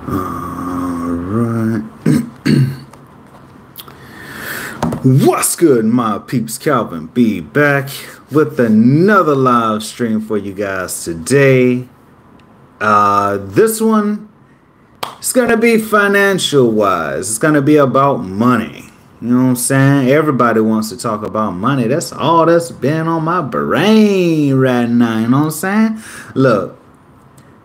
All right. What's good, my peeps? Calvin B back with another live stream for you guys today. This one is gonna be financial wise. It's gonna be about money. You know what I'm saying? Everybody wants to talk about money. That's all that's been on my brain right now. You know what I'm saying? Look.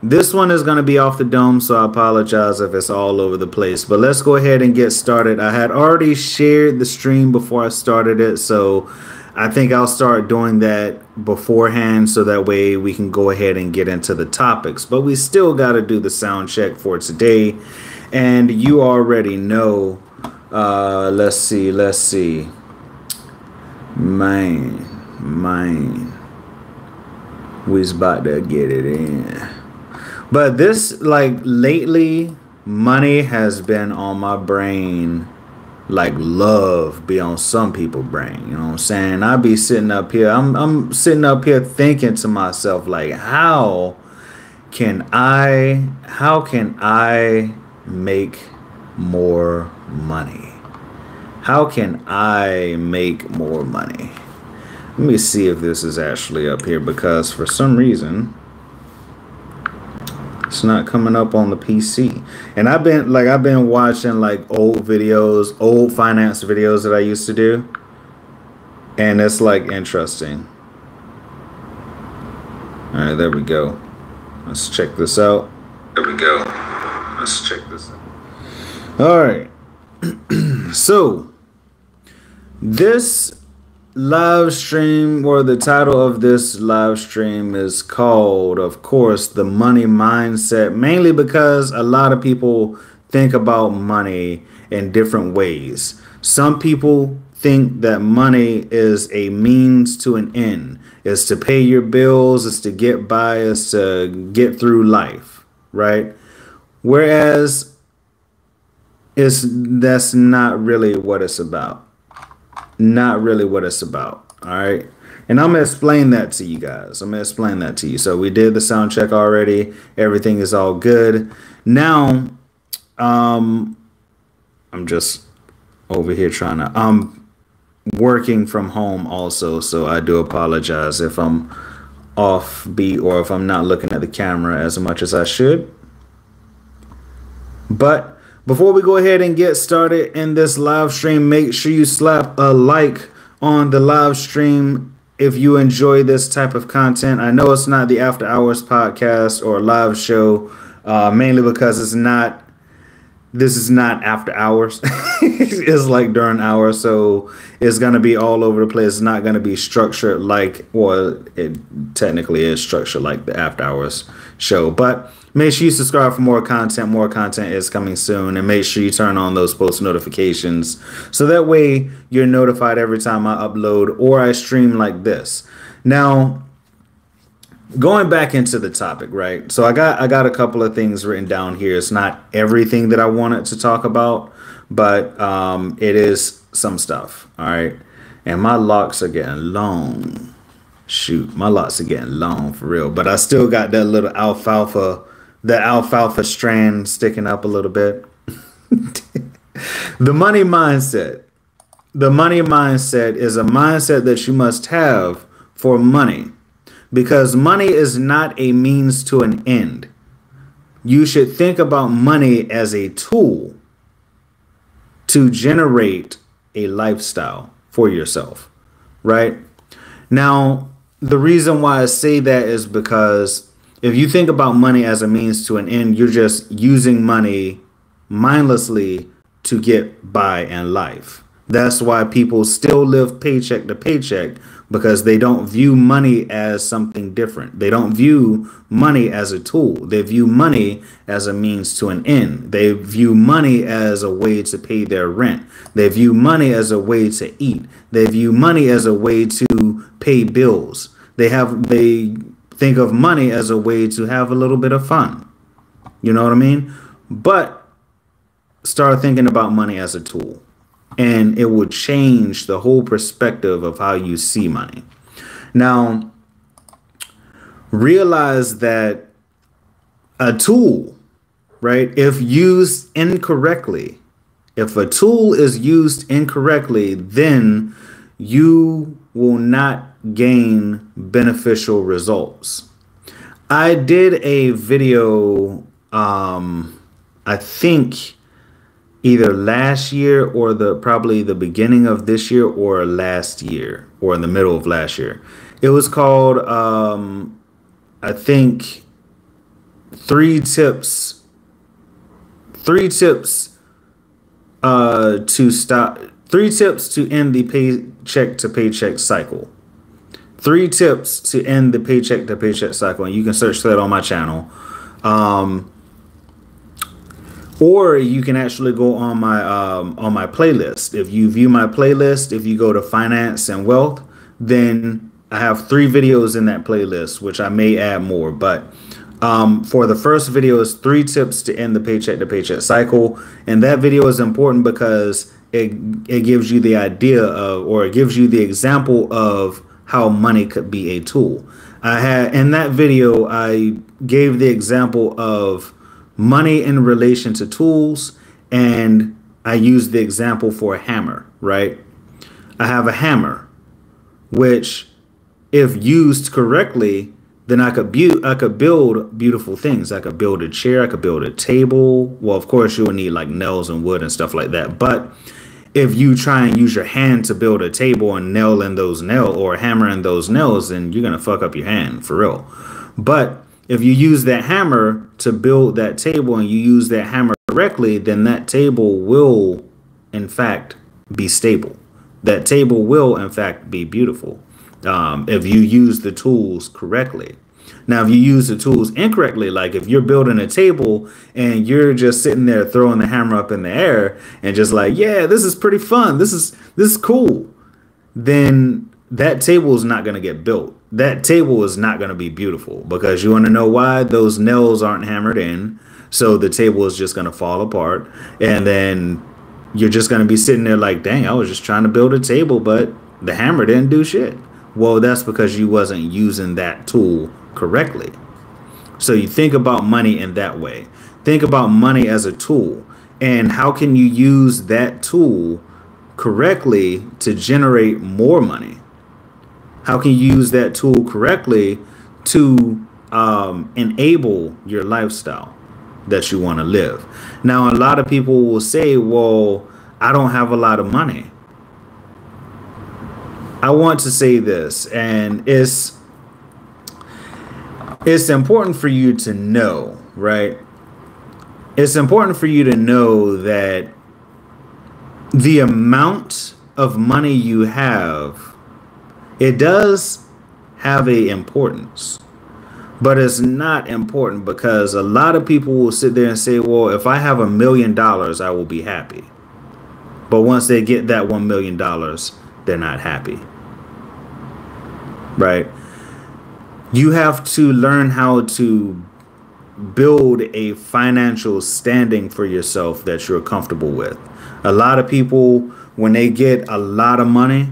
This one is going to be off the dome, so I apologize if it's all over the place. But let's go ahead and get started. I had already shared the stream before I started it, so I think I'll start doing that beforehand so that way we can go ahead and get into the topics. But we still got to do the sound check for today. And you already know, let's see. Man. We's about to get it in. But this, like, lately, money has been on my brain like love be on some people's brain. You know what I'm saying? I be sitting up here. I'm sitting up here thinking to myself, like, how can I make more money? How can I make more money? Let me see if this is actually up here, because for some reason it's not coming up on the PC. And I've been watching like old finance videos that I used to do. And it's like interesting. All right, there we go. Let's check this out. All right. So this live stream, or the title of this live stream, is called, of course, The Money Mindset, mainly because a lot of people think about money in different ways. Some people think that money is a means to an end. It's to pay your bills, it's to get by, it's to get through life, right? Whereas that's not really what it's about. Not really what it's about. All right. And I'm going to explain that to you guys. So we did the sound check already. Everything is all good. Now, I'm just over here I'm working from home also. So I do apologize if I'm off beat or if I'm not looking at the camera as much as I should. But before we go ahead and get started in this live stream, make sure you slap a like on the live stream if you enjoy this type of content. I know it's not the After Hours podcast or live show, mainly because this is not after hours. It's like during hours, so it's going to be all over the place. It's not going to be structured like, well, it technically is structured like the After Hours show. But make sure you subscribe for more content. More content is coming soon. And make sure you turn on those post notifications, so that way you're notified every time I upload or I stream like this. Now, going back into the topic, right? So I got a couple of things written down here. It's not everything that I wanted to talk about, but it is some stuff. All right. And my locks are getting long. Shoot, my locks are getting long for real. But I still got that little alfalfa strand sticking up a little bit. The money mindset. The money mindset is a mindset that you must have for money. Because money is not a means to an end. You should think about money as a tool to generate a lifestyle for yourself, right? Now, the reason why I say that is because if you think about money as a means to an end, you're just using money mindlessly to get by in life. That's why people still live paycheck to paycheck, because they don't view money as something different. They don't view money as a tool. They view money as a means to an end. They view money as a way to pay their rent. They view money as a way to eat. They view money as a way to pay bills. They think of money as a way to have a little bit of fun. You know what I mean? But start thinking about money as a tool, and it will change the whole perspective of how you see money. Now, realize that a tool right? If used incorrectly, if a tool is used incorrectly, then you will not gain beneficial results. I did a video, I think either last year or probably the beginning of this year or last year or in the middle of last year. It was called, I think, three tips three tips to end the paycheck to paycheck cycle. 3 tips to end the paycheck to paycheck cycle, and you can search that on my channel. Or you can actually go on my playlist. If you view my playlist, if you go to finance and wealth, then I have 3 videos in that playlist, which I may add more. But for the first video is 3 tips to end the paycheck to paycheck cycle. And that video is important because it gives you the idea of, or it gives you the example of how money could be a tool. In that video, I gave the example of money in relation to tools, and I used the example for a hammer, right? I have a hammer, which if used correctly, then I could build beautiful things. I could build a chair, I could build a table. Well, of course you would need like nails and wood and stuff like that. But if you try and use your hand to build a table and nail in those nails, or hammer in those nails, then you're gonna fuck up your hand for real. But if you use that hammer to build that table and you use that hammer correctly, then that table will, in fact, be stable. That table will, in fact, be beautiful if you use the tools correctly. Now, if you use the tools incorrectly, like if you're building a table and you're just sitting there throwing the hammer up in the air and just like, yeah, this is pretty fun, this is cool, then that table is not going to get built. That table is not going to be beautiful, because you want to know why? Those nails aren't hammered in. So the table is just going to fall apart. And then you're just going to be sitting there like, dang, I was just trying to build a table, but the hammer didn't do shit. Well, that's because you wasn't using that tool correctly. So you think about money in that way. Think about money as a tool. And how can you use that tool correctly to generate more money? How can you use that tool correctly to enable your lifestyle that you want to live? Now, a lot of people will say, well, I don't have a lot of money. I want to say this, and it's important for you to know, right? It's important for you to know that the amount of money you have, it does have a importance, but it's not important, because a lot of people will sit there and say, well, if I have $1 million, I will be happy. But once they get that $1 million, they're not happy, right? You have to learn how to build a financial standing for yourself that you're comfortable with. A lot of people, when they get a lot of money,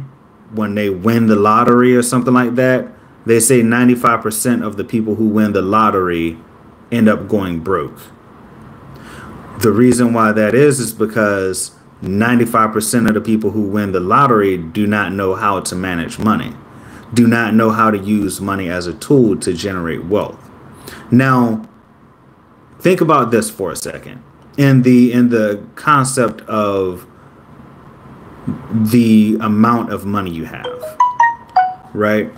when they win the lottery or something like that, they say 95% of the people who win the lottery end up going broke. The reason why that is because 95% of the people who win the lottery do not know how to manage money, do not know how to use money as a tool to generate wealth. Now, think about this for a second. In the concept of the amount of money you have, right?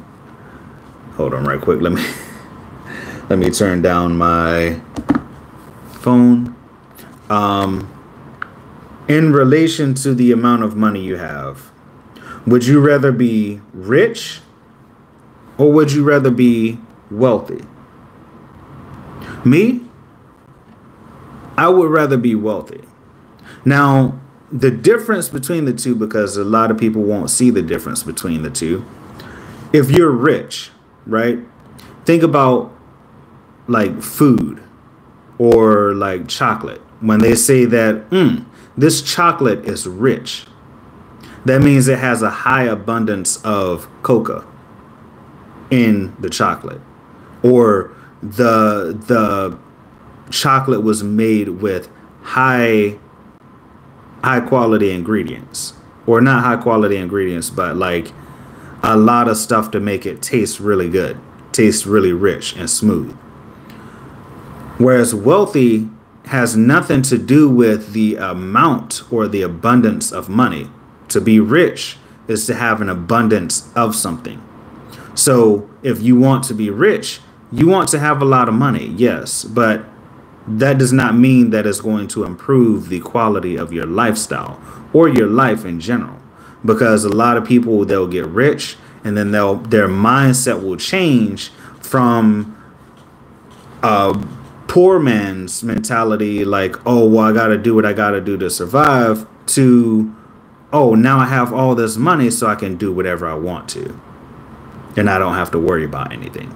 Hold on right quick. Let me turn down my phone. In relation to the amount of money you have, would you rather be rich or would you rather be wealthy? Me, I would rather be wealthy. Now, the difference between the two, because a lot of people won't see the difference between the two. If you're rich, right? Think about like food or like chocolate. When they say that, this chocolate is rich, that means it has a high abundance of cocoa in the chocolate, or the chocolate was made with high quality ingredients, or not high quality ingredients, but like a lot of stuff to make it taste really good, taste really rich and smooth. Whereas wealthy has nothing to do with the amount or the abundance of money. To be rich is to have an abundance of something. So if you want to be rich, you want to have a lot of money, yes, but that does not mean that it's going to improve the quality of your lifestyle or your life in general. Because a lot of people, they'll get rich and then their mindset will change from poor man's mentality, like, oh, well, I got to do what I got to do to survive, to, oh, now I have all this money so I can do whatever I want to. And I don't have to worry about anything.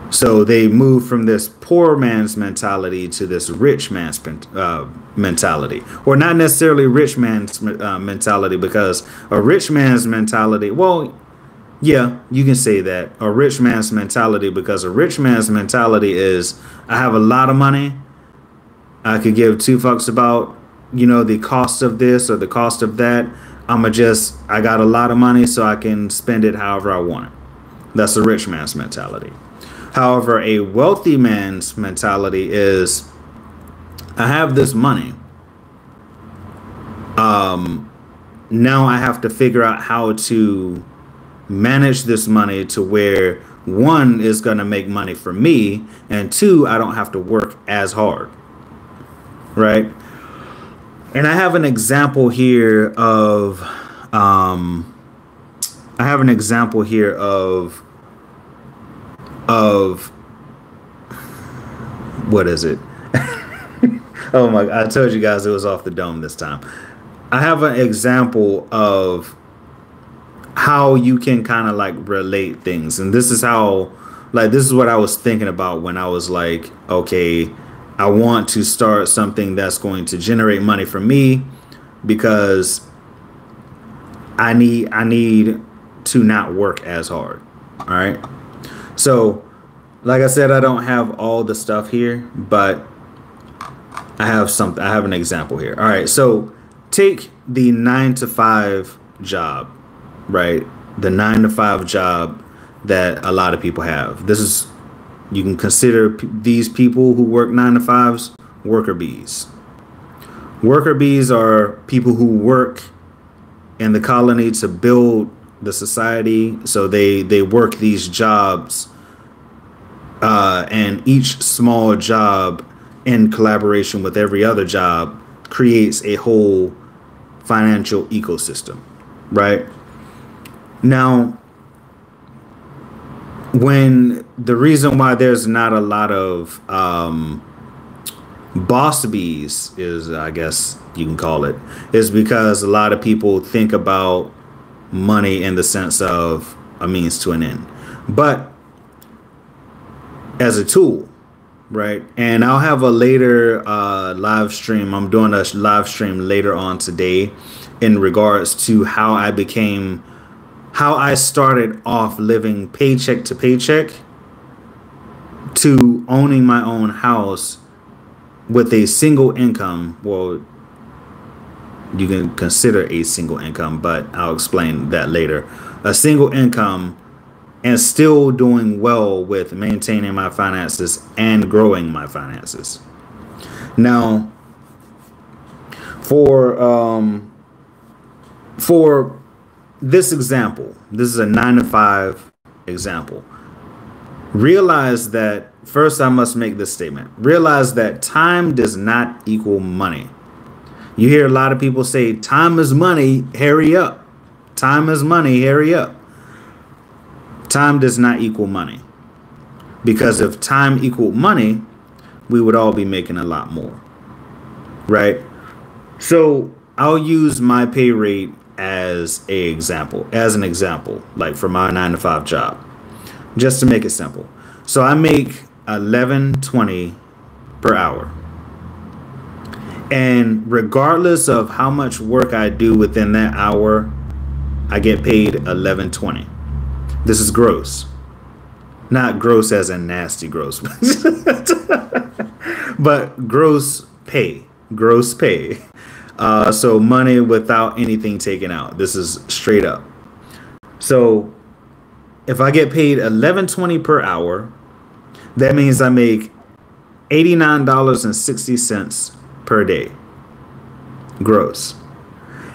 So they move from this poor man's mentality to this rich man's mentality, or not necessarily rich man's mentality, because a rich man's mentality, well, yeah, you can say that, a rich man's mentality, because a rich man's mentality is, I have a lot of money. I could give two fucks about, the cost of this or the cost of that. I got a lot of money so I can spend it however I want it. That's a rich man's mentality. However, a wealthy man's mentality is, I have this money. Now I have to figure out how to manage this money to where, one, is going to make money for me, and two, I don't have to work as hard. Right? And I have an example here of what is it? Oh my, I told you guys it was off the dome this time. I have an example of how you can kind of like relate things. And this is how, like, this is what I was thinking about when I was like, okay, I want to start something that's going to generate money for me, because I need to not work as hard. All right. So, like I said, I don't have all the stuff here, but I have an example here. All right. So take the 9-to-5 job, right? The 9-to-5 job that a lot of people have. You can consider these people who work 9-to-5s worker bees. Worker bees are people who work in the colony to build the society. So they work these jobs, and each small job, in collaboration with every other job, creates a whole financial ecosystem, right? Now, when the reason why there's not a lot of boss bees is, I guess you can call it, is because a lot of people think about money in the sense of a means to an end, but as a tool, right? And I'll have a later live stream. I'm doing a live stream later on today in regards to how I started off living paycheck to paycheck to owning my own house with a single income. Well, you can consider a single income, but I'll explain that later. A single income, and still doing well with maintaining my finances and growing my finances. Now, for this example, this is a 9-to-5 example. Realize that, first I must make this statement. Realize that time does not equal money. You hear a lot of people say, time is money, hurry up. Time is money, hurry up. Time does not equal money. Because if time equaled money, we would all be making a lot more. Right? So I'll use my pay rate as an example, like for my 9-to-5 job, just to make it simple. So I make $11.20 per hour. And regardless of how much work I do within that hour, I get paid $11.20. This is gross. Not gross as in nasty gross. But gross pay. So money without anything taken out. This is straight up. So if I get paid $11.20 per hour, that means I make $89.60 per day, gross.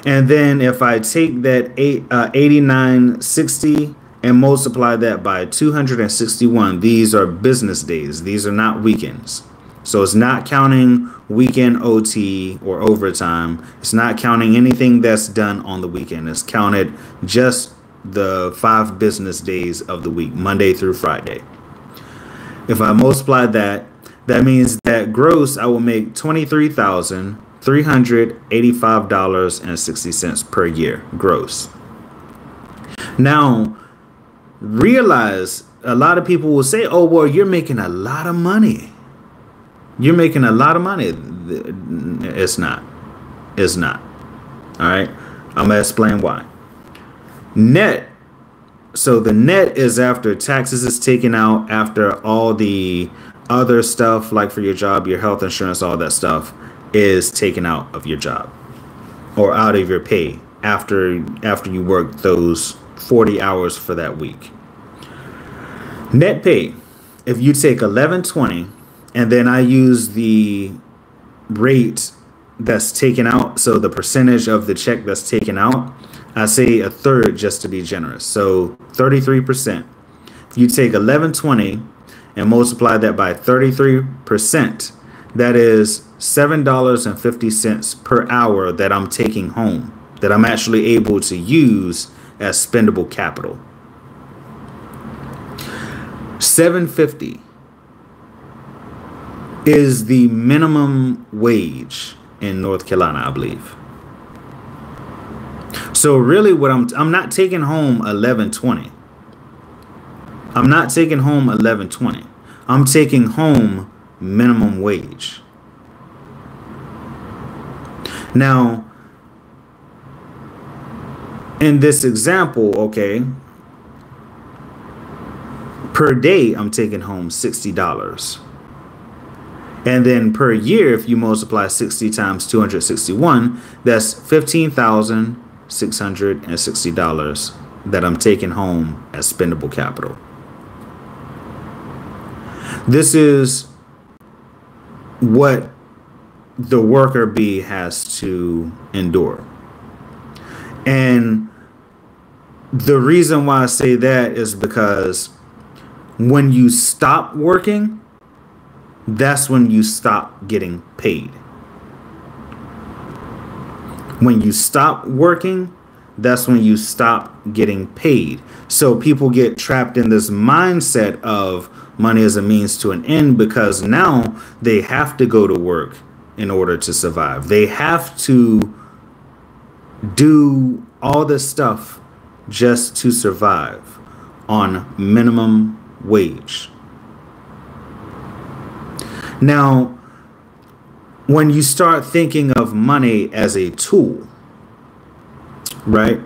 And then if I take that 89.60 and multiply that by 261, these are business days. These are not weekends. So it's not counting weekend OT or overtime. It's not counting anything that's done on the weekend. It's counted just the 5 business days of the week, Monday through Friday. If I multiply that, that means that gross, I will make $23,385.60 per year, gross. Now, realize a lot of people will say, oh, well, you're making a lot of money. You're making a lot of money. It's not. It's not. All right. I'm going to explain why. Net. So the net is after taxes is taken out, after all the other stuff, like for your job, your health insurance, all that stuff is taken out of your job or out of your pay after you work those 40 hours for that week. Net pay. If you take $11.20 and then I use the rate that's taken out, so the percentage of the check that's taken out, I say a third just to be generous. So 33%. If you take $11.20 and multiply that by 33%, that is $7.50 per hour that I'm taking home, that I'm actually able to use as spendable capital. $7.50 is the minimum wage in North Carolina, I believe. So really what I'm not taking home $11.20. I'm not taking home $11.20. I'm taking home minimum wage. Now, in this example, okay, per day I'm taking home $60. And then per year, if you multiply 60 times 261, that's $15,660 that I'm taking home as spendable capital. This is what the worker bee has to endure. And the reason why I say that is because when you stop working, that's when you stop getting paid. When you stop working, that's when you stop getting paid. So people get trapped in this mindset of money as a means to an end, because now they have to go to work in order to survive. They have to do all this stuff just to survive on minimum wage. Now, when you start thinking of money as a tool, right,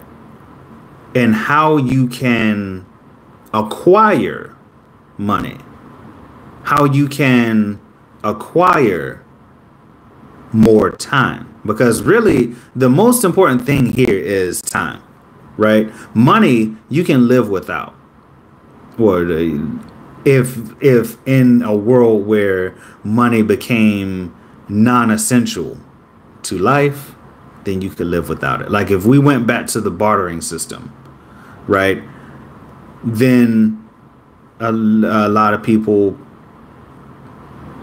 and how you can acquire money, how you can acquire more time, because really the most important thing here is time, right? Money you can live without, or if in a world where money became non-essential to life, then you could live without it. Like if we went back to the bartering system, right, then a lot of people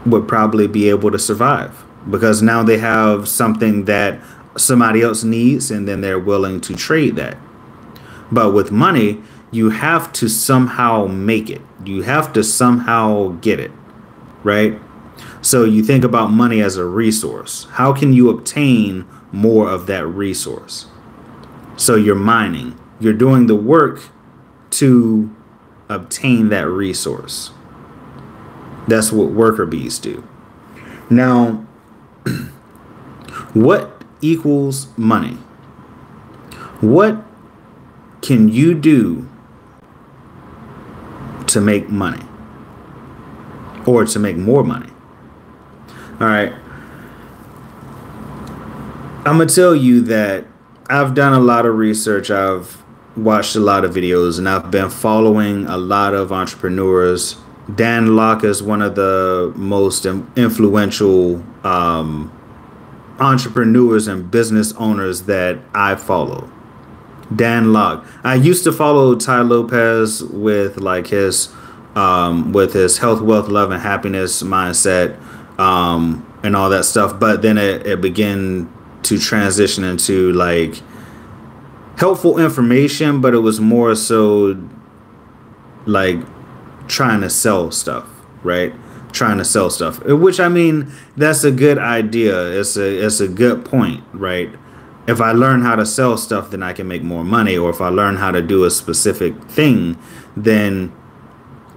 would probably be able to survive, because now they have something that somebody else needs and then they're willing to trade that. But with money, you have to somehow make it. You have to somehow get it, right? So you think about money as a resource. How can you obtain more of that resource? So you're mining. You're doing the work to obtain that resource. That's what worker bees do. Now, what equals money? What can you do to make money, or to make more money? All right. I'm going to tell you that I've done a lot of research. I've watched a lot of videos, and I've been following a lot of entrepreneurs. Dan Lok is one of the most influential entrepreneurs and business owners that I follow. Dan Lok. I used to follow Ty Lopez with like his health, wealth, love, and happiness mindset and all that stuff. But then it began to transition into like helpful information, but it was more so like trying to sell stuff, right? Trying to sell stuff, which I mean, that's a good idea. It's a good point, right? If I learn how to sell stuff, then I can make more money. Or if I learn how to do a specific thing, then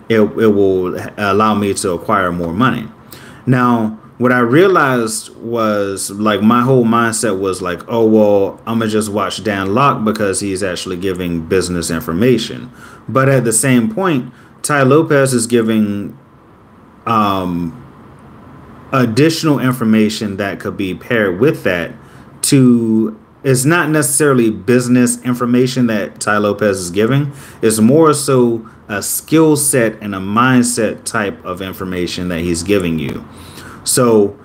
it will allow me to acquire more money. Now, what I realized was like my whole mindset was like, oh, well, I'm going to just watch Dan Lok because he's actually giving business information. But at the same point, Ty Lopez is giving additional information that could be paired with that to, it's not necessarily business information that Ty Lopez is giving. It's more so a skill set and a mindset type of information that he's giving you. So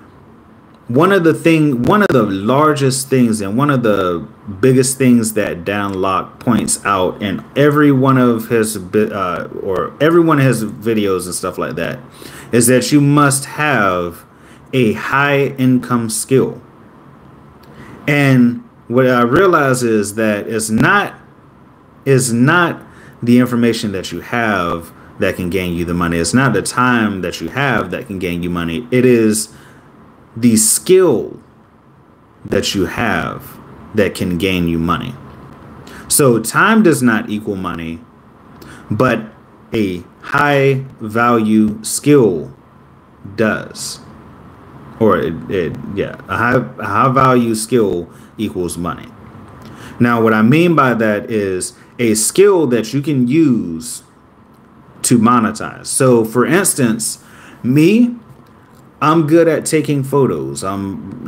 one of the largest things and one of the biggest things that Dan Lok points out in every one of his every one of his videos and stuff like that is that you must have a high income skill. And what I realize is that it's not the information that you have that can gain you the money. It's not the time that you have that can gain you money. It is the skill that you have that can gain you money. So time does not equal money, but a high value skill does. Or a high value skill equals money. Now, what I mean by that is a skill that you can use to monetize. So for instance, I'm good at taking photos. I'm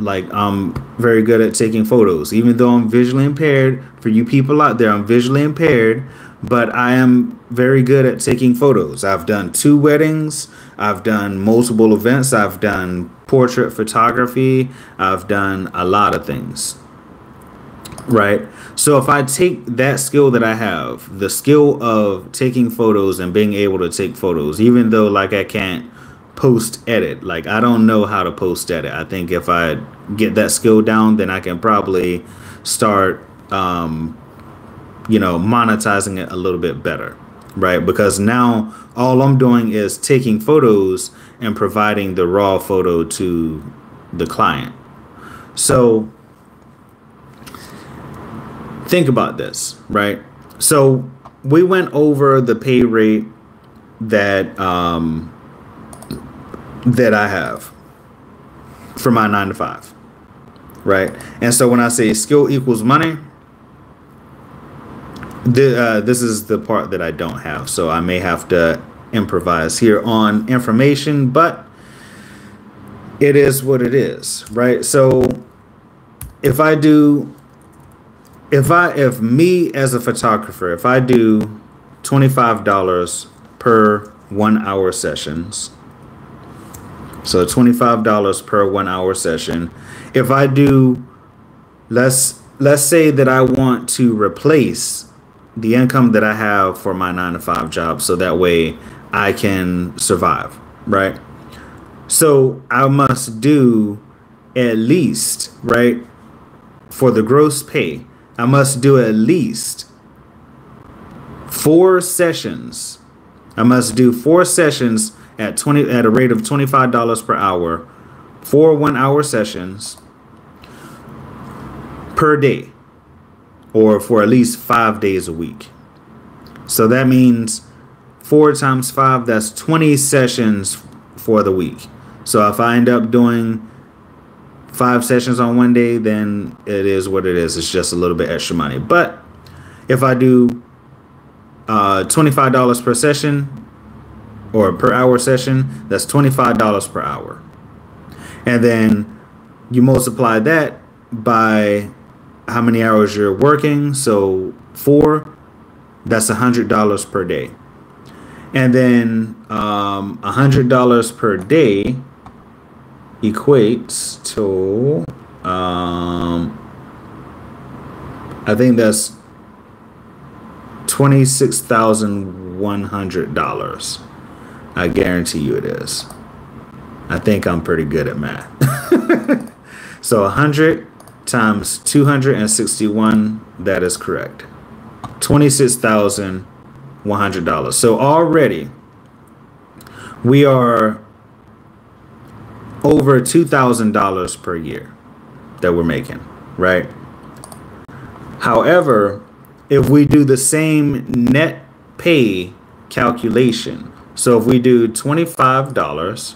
very good at taking photos, even though I'm visually impaired. For you people out there, I'm visually impaired, but I am very good at taking photos. I've done 2 weddings. I've done multiple events. I've done portrait photography. I've done a lot of things. Right. So if I take that skill that I have, the skill of taking photos and being able to take photos, even though like I can't post edit, like I don't know how to post edit. I think if I get that skill down, then I can probably start, monetizing it a little bit better. Right. Because now all I'm doing is taking photos and providing the raw photo to the client. So think about this, right? So we went over the pay rate that that I have for my 9 to 5, right? And so when I say skill equals money, this is the part that I don't have. So I may have to improvise here on information, but it is what it is, right? So if me as a photographer, if I do $25 per 1 hour sessions, so $25 per 1 hour session, if I do, let's say that I want to replace the income that I have for my 9 to 5 job, so that way I can survive, right? So I must do at least, right, for the gross pay, I must do at least 4 sessions. I must do 4 sessions at a rate of $25 per hour, 4 1-hour sessions per day, or for at least 5 days a week. So that means 4 times 5, that's 20 sessions for the week. So if I end up doing 5 sessions on one day, then it is what it is. It's just a little bit extra money. But if I do $25 per session or per hour session, that's $25 per hour. And then you multiply that by how many hours you're working. So 4, that's $100 per day. And then $100 per day equates to I think that's $26,100. I guarantee you it is. I think I'm pretty good at math. So 100 times 261, that is correct. $26,100. So already we are over $2,000 per year that we're making, right? However, if we do the same net pay calculation, so if we do $25,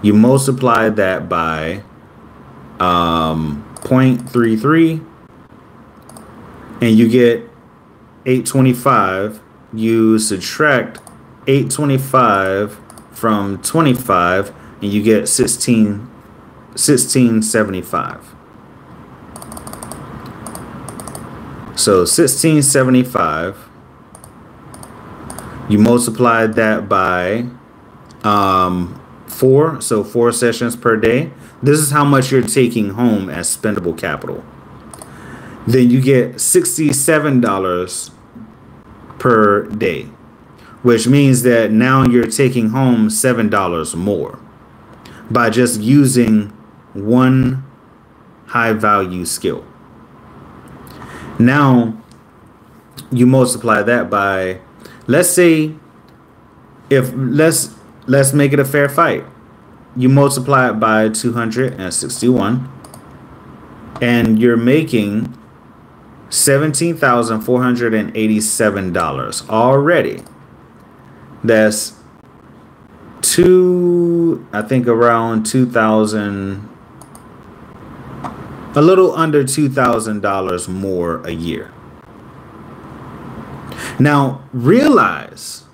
you multiply that by 0.33, and you get 825. You subtract 825 from 25, and you get 1675. So 1675, you multiply that by 4, so 4 sessions per day. This is how much you're taking home as spendable capital. Then you get $67 per day, which means that now you're taking home $7 more by just using one high value skill. Now you multiply that by, let's say, let's make it a fair fight. You multiply it by 261, and you're making $17,487 already. That's I think around 2,000, a little under $2,000 more a year. Now realize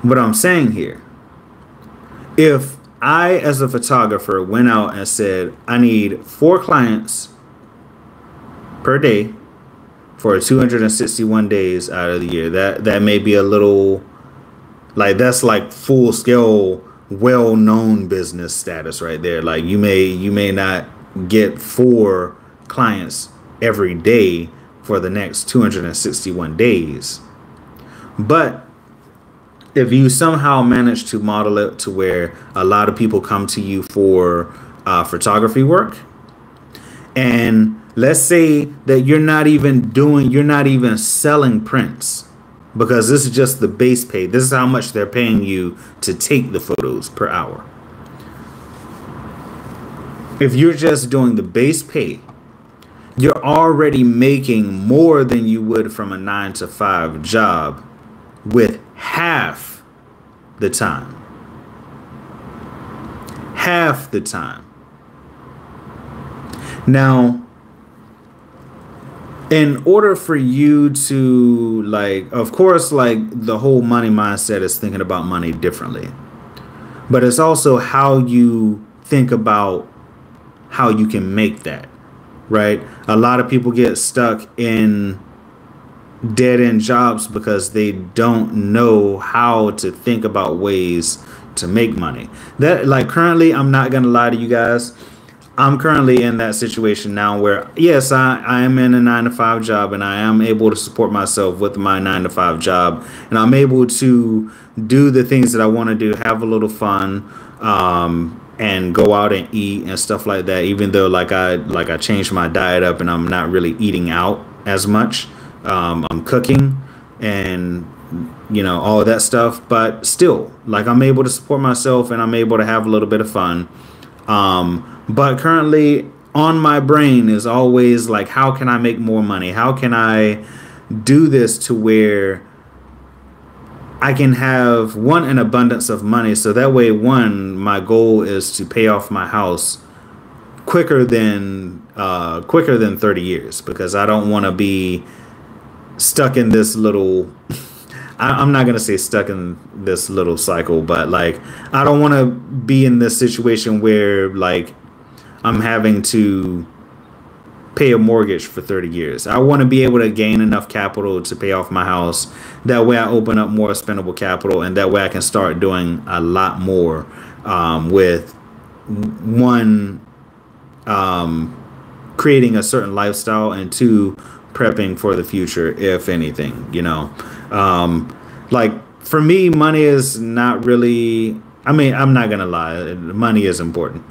what I'm saying here. If I, as a photographer, went out and said, I need 4 clients per day for 261 days out of the year, that may be a little, like, that's like full scale, well-known business status right there. Like you may not get 4 clients every day for the next 261 days. But if you somehow manage to model it to where a lot of people come to you for photography work, and let's say that you're not even selling prints, because this is just the base pay. This is how much they're paying you to take the photos per hour. If you're just doing the base pay, you're already making more than you would from a 9-to-5 job with half the time. Half the time. Now, in order for you to, like, of course, like, the whole money mindset is thinking about money differently. But it's also how you think about how you can make that, right? A lot of people get stuck in dead-end jobs because they don't know how to think about ways to make money. That, like, currently, I'm not gonna lie to you guys, I'm currently in that situation now where, yes, I am in a 9-to-5 job, and I am able to support myself with my 9-to-5 job, and I'm able to do the things that I want to do, have a little fun, and go out and eat and stuff like that. Even though I changed my diet up and I'm not really eating out as much. I'm cooking and, you know, all of that stuff, but still, like, I'm able to support myself and I'm able to have a little bit of fun. But currently on my brain is always like, how can I make more money? How can I do this to where I can have, one, an abundance of money, so that way, one, my goal is to pay off my house quicker than 30 years, because I don't want to be stuck in this little I'm not gonna say stuck in this little cycle, but like I don't want to be in this situation where like I'm having to pay a mortgage for 30 years. I want to be able to gain enough capital to pay off my house. That way I open up more spendable capital, and that way I can start doing a lot more with one, creating a certain lifestyle, and two, prepping for the future, if anything, you know. Like for me, money is not really, I mean, I'm not gonna lie, money is important.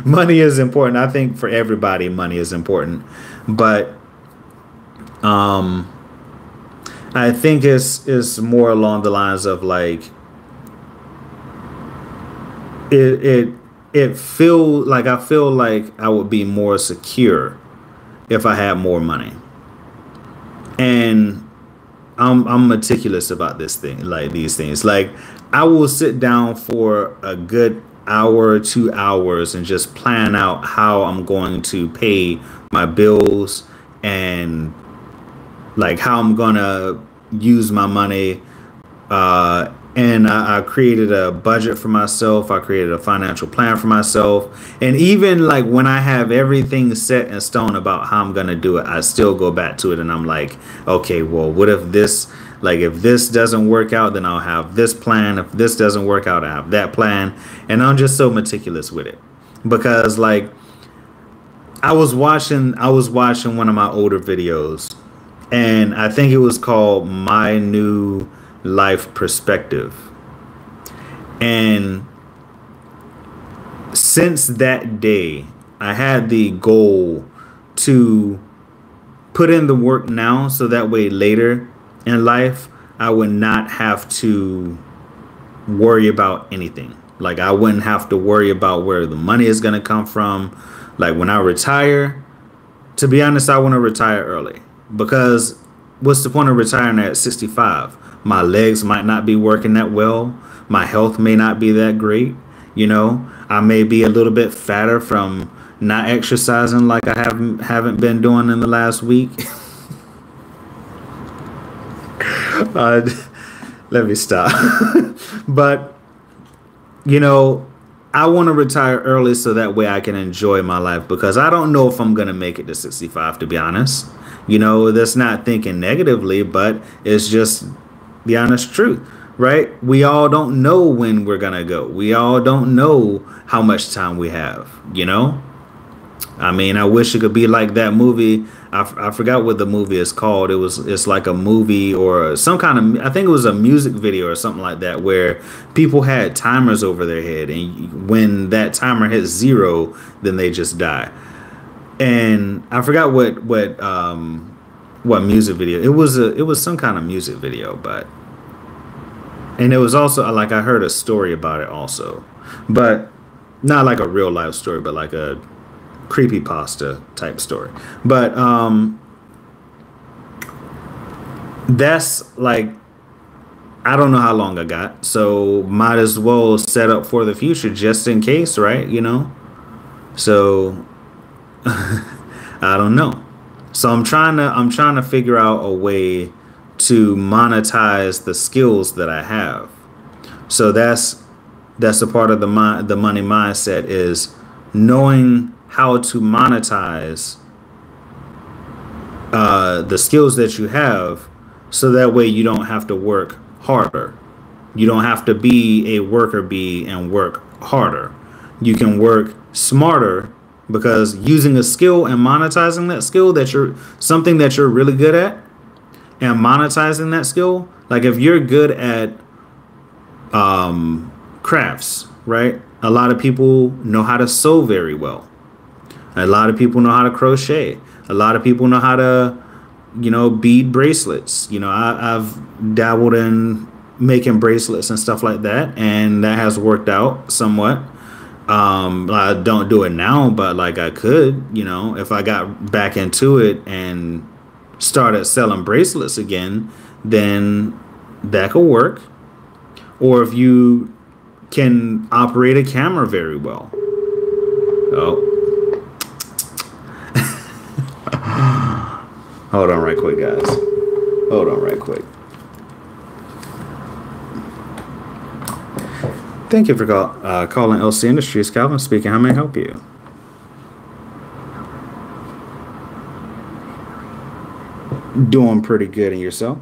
Money is important. I think for everybody, money is important. But I think it's more along the lines of like it feel like I feel like I would be more secure if I had more money. And I'm meticulous about this thing, like these things. Like I will sit down for a good hour, 2 hours, and just plan out how I'm going to pay my bills and like how I'm gonna use my money. And I created a budget for myself. I created a financial plan for myself. And even like when I have everything set in stone about how I'm going to do it, I still go back to it and I'm like, okay, well, what if this, like if this doesn't work out, then I'll have this plan. If this doesn't work out, I have that plan. And I'm just so meticulous with it because like I was watching one of my older videos, and I think it was called My New Life Perspective. And since that day, I had the goal to put in the work now so that way later in life I would not have to worry about anything. Like I wouldn't have to worry about where the money is going to come from. Like when I retire, to be honest, I want to retire early, because what's the point of retiring at 65? My legs might not be working that well. My health may not be that great. You know, I may be a little bit fatter from not exercising like I haven't been doing in the last week. Let me stop. But, you know, I want to retire early so that way I can enjoy my life, because I don't know if I'm going to make it to 65, to be honest. You know, that's not thinking negatively, but it's just the honest truth, right? We all don't know when we're gonna go. We all don't know how much time we have, you know? I mean, I wish it could be like that movie. I forgot what the movie is called. It's like a movie or some kind of, I think it was a music video or something like that, where people had timers over their head, and when that timer hits 0, then they just die. And I forgot what music video it was some kind of music video, and it was also like I heard a story about it also, but not like a real life story, but like a creepypasta type story. But that's like, I don't know how long I got, so might as well set up for the future just in case, right? You know, so I don't know. So I'm trying to figure out a way to monetize the skills that I have. So that's a part of the money mindset, is knowing how to monetize the skills that you have, so that way you don't have to work harder. You don't have to be a worker bee and work harder. You can work smarter, because using a skill and monetizing that skill, something that you're really good at, and monetizing that skill, like if you're good at crafts, right? A lot of people know how to sew very well. A lot of people know how to crochet. A lot of people know how to, you know, bead bracelets. You know, I've dabbled in making bracelets and stuff like that, and that has worked out somewhat. I don't do it now, but like I could, you know, if I got back into it and started selling bracelets again, then that could work. Or if you can operate a camera very well. Oh. Hold on right quick, guys. Hold on right quick. Thank you for calling LC Industries. Calvin speaking. How may I help you? Doing pretty good in yourself.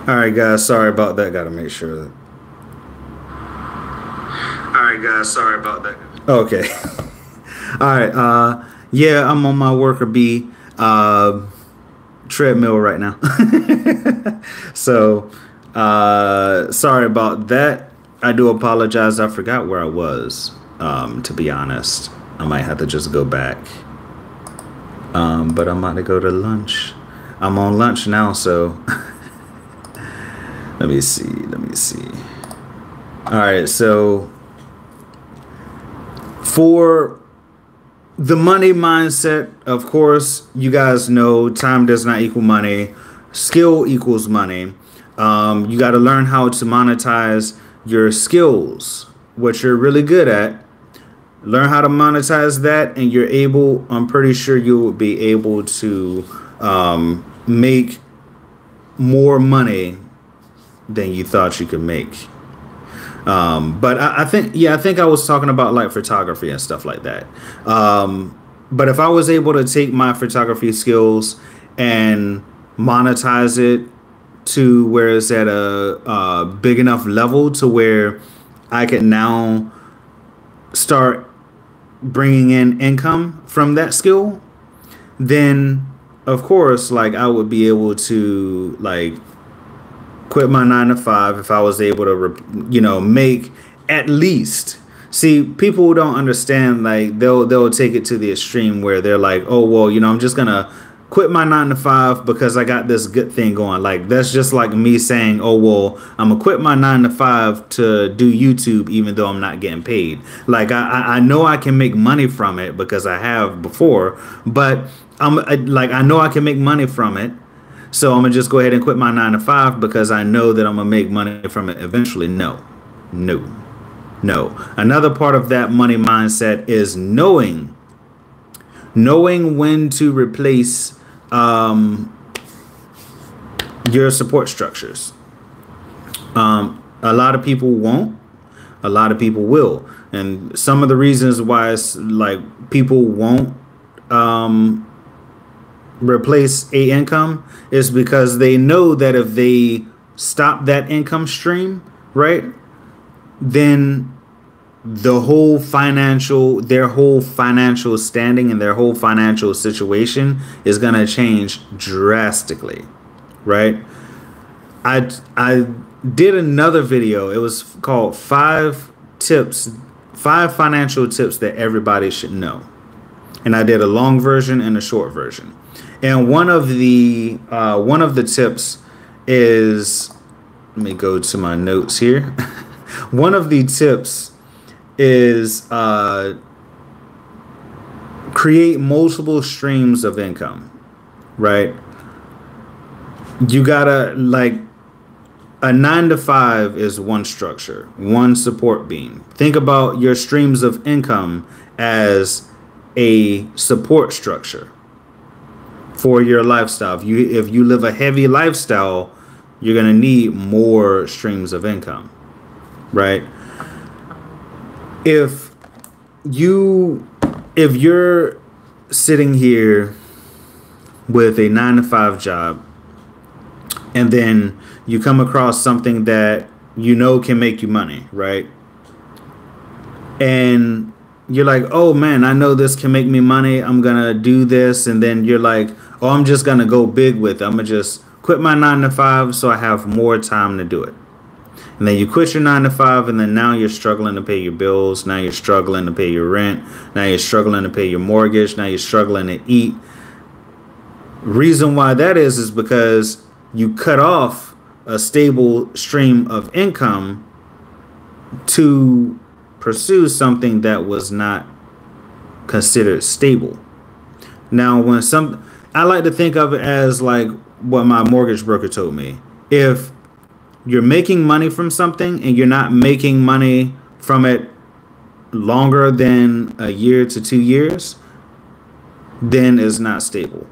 All right, guys. Sorry about that. Got to make sure that. All right, guys. Sorry about that. Okay. All right. Yeah, I'm on my worker bee treadmill right now. So, sorry about that. I do apologize. I forgot where I was. To be honest, I might have to just go back. But I'm about to go to lunch. I'm on lunch now, so let me see. All right, so for the money mindset, of course, you guys know time does not equal money. Skill equals money. You got to learn how to monetize your skills, what you're really good at. Learn how to monetize that, and you're able, I'm pretty sure you will be able to make more money than you thought you could make. But I think I was talking about like photography and stuff like that. But if I was able to take my photography skills and monetize it to where it's at a big enough level to where I can now start bringing in income from that skill, then of course, like I would be able to like quit my 9 to 5 if I was able to, make at least. See, people don't understand, like they'll take it to the extreme where they're like, oh, well, I'm just gonna quit my 9 to 5 because I got this good thing going. Like that's just like me saying, oh, well, I'm gonna quit my 9 to 5 to do YouTube even though I'm not getting paid. Like I know I can make money from it because I have before, but I know I can make money from it. So I'm gonna just go ahead and quit my 9 to 5 because I know that I'm gonna make money from it eventually. No. Another part of that money mindset is knowing when to replace your support structures. A lot of people won't. A lot of people will. And some of the reasons why it's like people won't replace a income is because they know that if they stop that income stream, right, then their whole financial standing and their whole financial situation is going to change drastically, right? I did another video. It was called 5 financial tips that everybody should know. And I did a long version and a short version. And one of the tips is, let me go to my notes here. One of the tips is create multiple streams of income, right? You gotta, like, a 9 to 5 is one structure, one support beam. Think about your streams of income as a support structure for your lifestyle. If you live a heavy lifestyle, you're gonna need more streams of income, right? If you're sitting here with a 9 to 5 job and then you come across something that can make you money, right? And you're like, oh man, I know this can make me money. I'm gonna do this. And then you're like, oh, I'm just gonna go big with it. I'm gonna just quit my 9 to 5 so I have more time to do it. And then you quit your 9 to 5, and then now you're struggling to pay your bills. Now you're struggling to pay your rent. Now you're struggling to pay your mortgage. Now you're struggling to eat. Reason why that is because you cut off a stable stream of income to pursue something that was not considered stable. Now, I like to think of it as like what my mortgage broker told me. If you're making money from something and you're not making money from it longer than a year to 2 years, then it's not stable.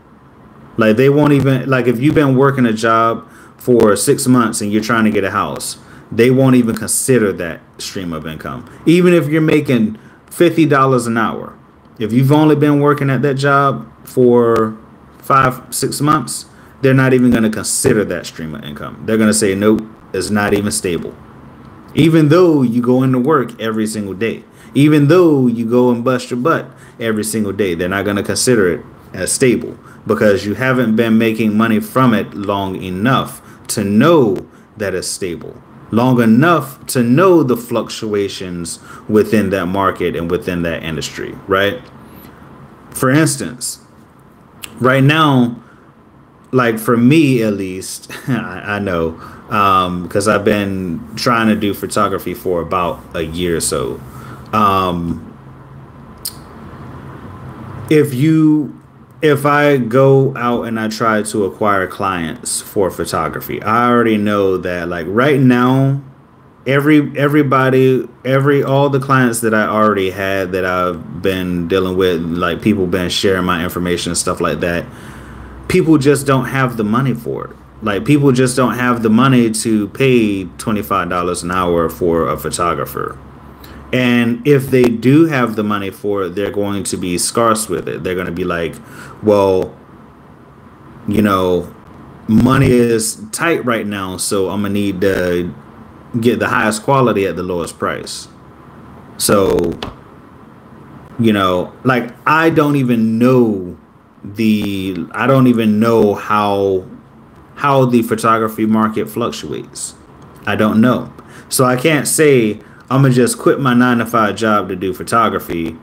Like they won't even, like if you've been working a job for 6 months and you're trying to get a house, they won't even consider that stream of income. Even if you're making $50 an hour, if you've only been working at that job for 5-6 months, they're not even going to consider that stream of income. They're going to say, nope, it's not even stable. Even though you go into work every single day, even though you go and bust your butt every single day, they're not going to consider it as stable because you haven't been making money from it long enough to know that it's stable, long enough to know the fluctuations within that market and within that industry, right? For instance, right now, like for me at least, I know, because I've been trying to do photography for about a year or so. If I go out and I try to acquire clients for photography, I already know that like right now, all the clients that I already had that I've been dealing with, like people been sharing my information and stuff like that, people just don't have the money for it. Like people just don't have the money to pay $25 an hour for a photographer. And if they do have the money for it, they're going to be scarce with it. They're going to be like, well, you know, money is tight right now, so I'm going to need to get the highest quality at the lowest price. So, you know, like I don't even know how the photography market fluctuates. I don't know. So I can't say I'm gonna just quit my 9-to-5 job to do photography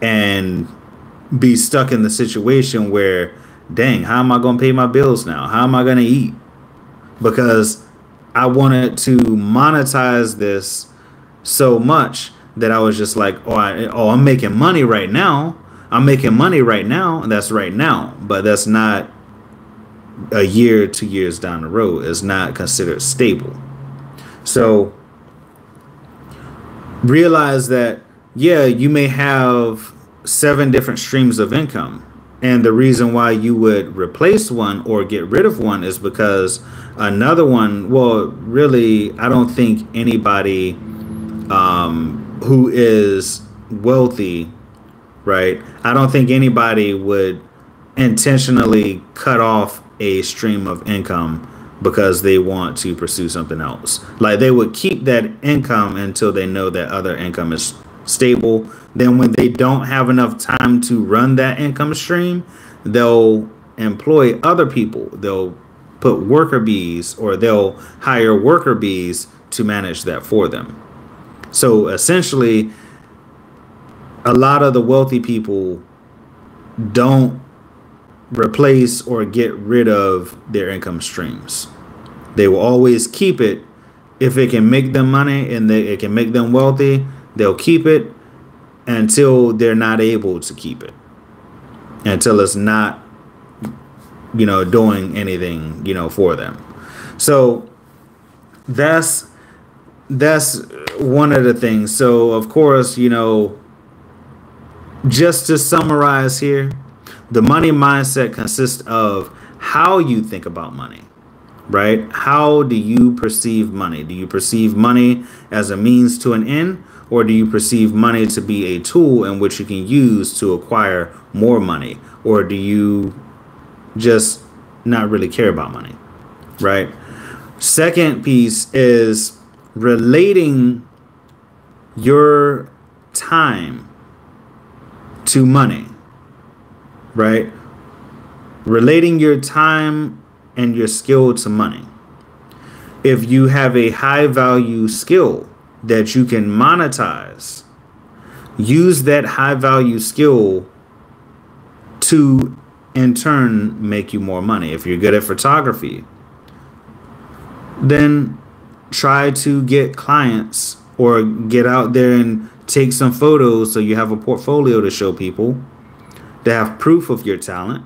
and be stuck in the situation where, dang, how am I gonna pay my bills now? How am I gonna eat? Because I wanted to monetize this so much that I was just like, I'm making money right now. I'm making money right now, and that's right now. But that's not a year, 2 years down the road. It's not considered stable. So realize that, yeah, you may have 7 different streams of income. And the reason why you would replace one or get rid of one is because another one, well, really, I don't think anybody who is wealthy, right? I don't think anybody would intentionally cut off a stream of income because they want to pursue something else. Like they would keep that income until they know that other income is stable. Then when they don't have enough time to run that income stream, they'll employ other people. They'll put worker bees or they'll hire worker bees to manage that for them. So essentially, a lot of the wealthy people don't replace or get rid of their income streams. They will always keep it. If it can make them money and it can make them wealthy, they'll keep it until they're not able to keep it, until it's not, doing anything, for them. So that's one of the things. So of course, just to summarize here, the money mindset consists of how you think about money, right? How do you perceive money? Do you perceive money as a means to an end, or do you perceive money to be a tool in which you can use to acquire more money? Or do you just not really care about money, right? Second piece is relating your time to money, right? Relating your time and your skill to money. If you have a high value skill that you can monetize, use that high value skill to in turn make you more money. If you're good at photography, then try to get clients or get out there and take some photos so you have a portfolio to show people, to have proof of your talent,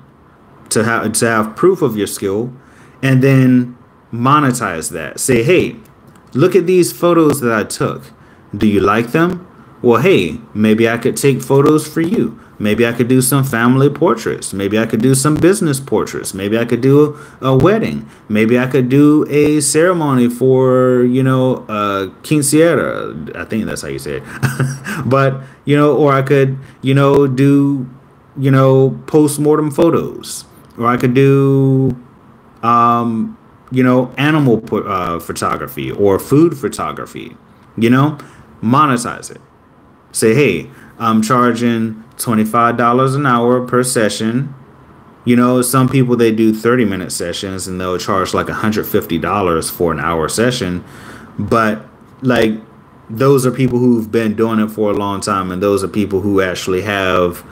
to have proof of your skill, and then monetize that. Say, hey, look at these photos that I took. Do you like them? Well, hey, maybe I could take photos for you. Maybe I could do some family portraits. Maybe I could do some business portraits. Maybe I could do a wedding. Maybe I could do a ceremony for, quinceañera. I think that's how you say it. But, or I could, do, post-mortem photos. Or I could do, animal photography or food photography, monetize it. Say, hey, I'm charging $25 an hour per session. Some people, they do 30-minute sessions and they'll charge like $150 for an hour session. But like, those are people who've been doing it for a long time. And those are people who actually have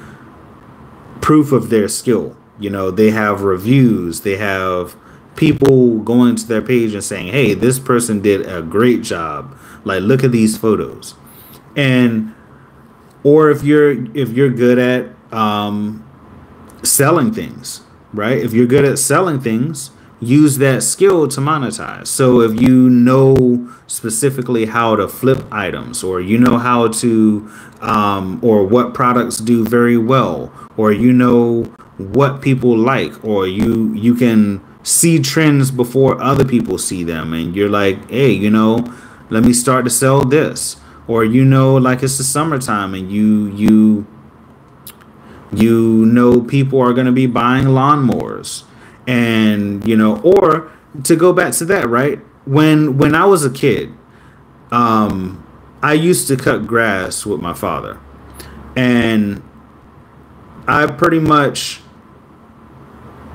proof of their skill. They have reviews, they have people going to their page and saying, hey, this person did a great job. Like, look at these photos. And, or if you're good at, selling things, right? If you're good at selling things, use that skill to monetize. So if you know specifically how to flip items, or how to, or what products do very well, or what people like, or you can see trends before other people see them, and you're like, hey, let me start to sell this. Or like, it's the summertime and people are going to be buying lawnmowers, and or to go back to that, right? When I was a kid, I used to cut grass with my father, and I pretty much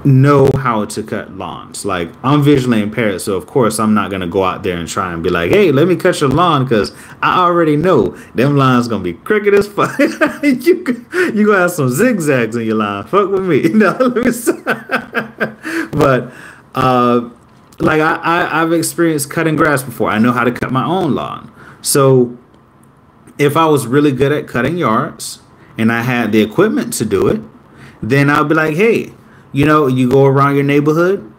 know how to cut lawns. Like, I'm visually impaired, so of course I'm not gonna go out there and try and be like, hey, let me cut your lawn, because I already know them lawns gonna be crooked as fuck. you gonna have some zigzags in your lawn. Fuck with me. But like, I've experienced cutting grass before. I know how to cut my own lawn. So if I was really good at cutting yards and I had the equipment to do it, then I'll be like, hey, you go around your neighborhood.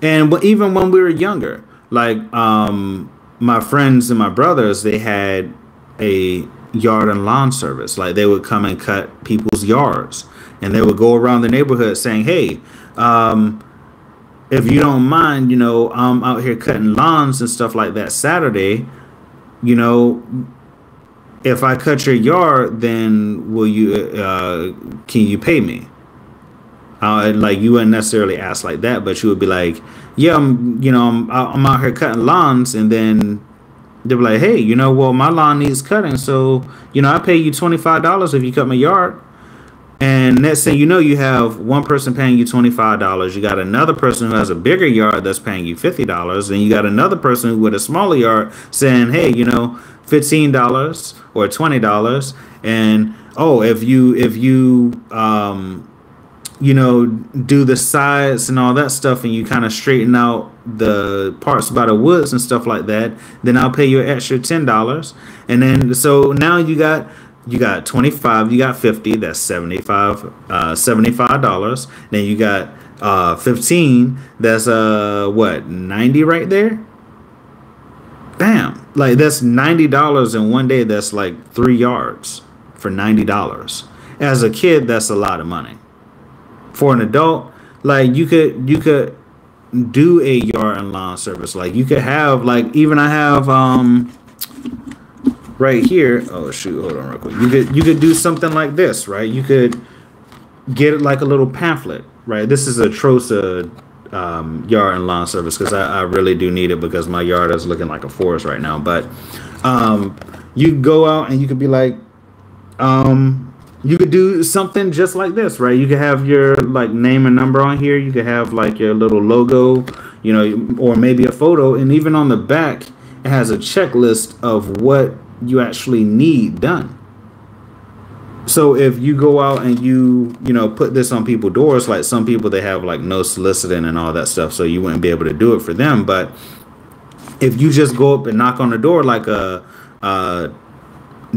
And even when we were younger, like, my friends and my brothers, they had a yard and lawn service. Like, they would come and cut people's yards, and they would go around the neighborhood saying, hey, if you don't mind, I'm out here cutting lawns and stuff like that Saturday, if I cut your yard, then can you pay me? Like, you wouldn't necessarily ask like that, but you would be like, yeah, I'm out here cutting lawns. And then they'd be like, hey, well, my lawn needs cutting, so I pay you $25 if you cut my yard. And next thing you know, you have one person paying you $25. You got another person who has a bigger yard that's paying you $50. And you got another person with a smaller yard saying, hey, $15 or $20. And if you do the sides and all that stuff, and you kind of straighten out the parts by the woods and stuff like that, then I'll pay you an extra $10. And then, so now you got 25, you got 50, that's $75. Then you got 15, that's 90 right there. Bam. Like, that's $90 in one day. That's like 3 yards for $90. As a kid, that's a lot of money. For an adult, like, you could do a yard and lawn service. Like, you could have, like, even I have right here. Oh shoot, hold on real quick. You could do something like this, right? You could get like a little pamphlet, right? This is a Trosa yard and lawn service, because I really do need it, because my yard is looking like a forest right now. But you go out and you could be like, you could do something just like this, right? You could have your like name and number on here. You could have like your little logo, or maybe a photo. And even on the back, it has a checklist of what you actually need done. So if you go out and you put this on people's doors, like some people, they have like no soliciting and all that stuff, so you wouldn't be able to do it for them. But if you just go up and knock on the door like a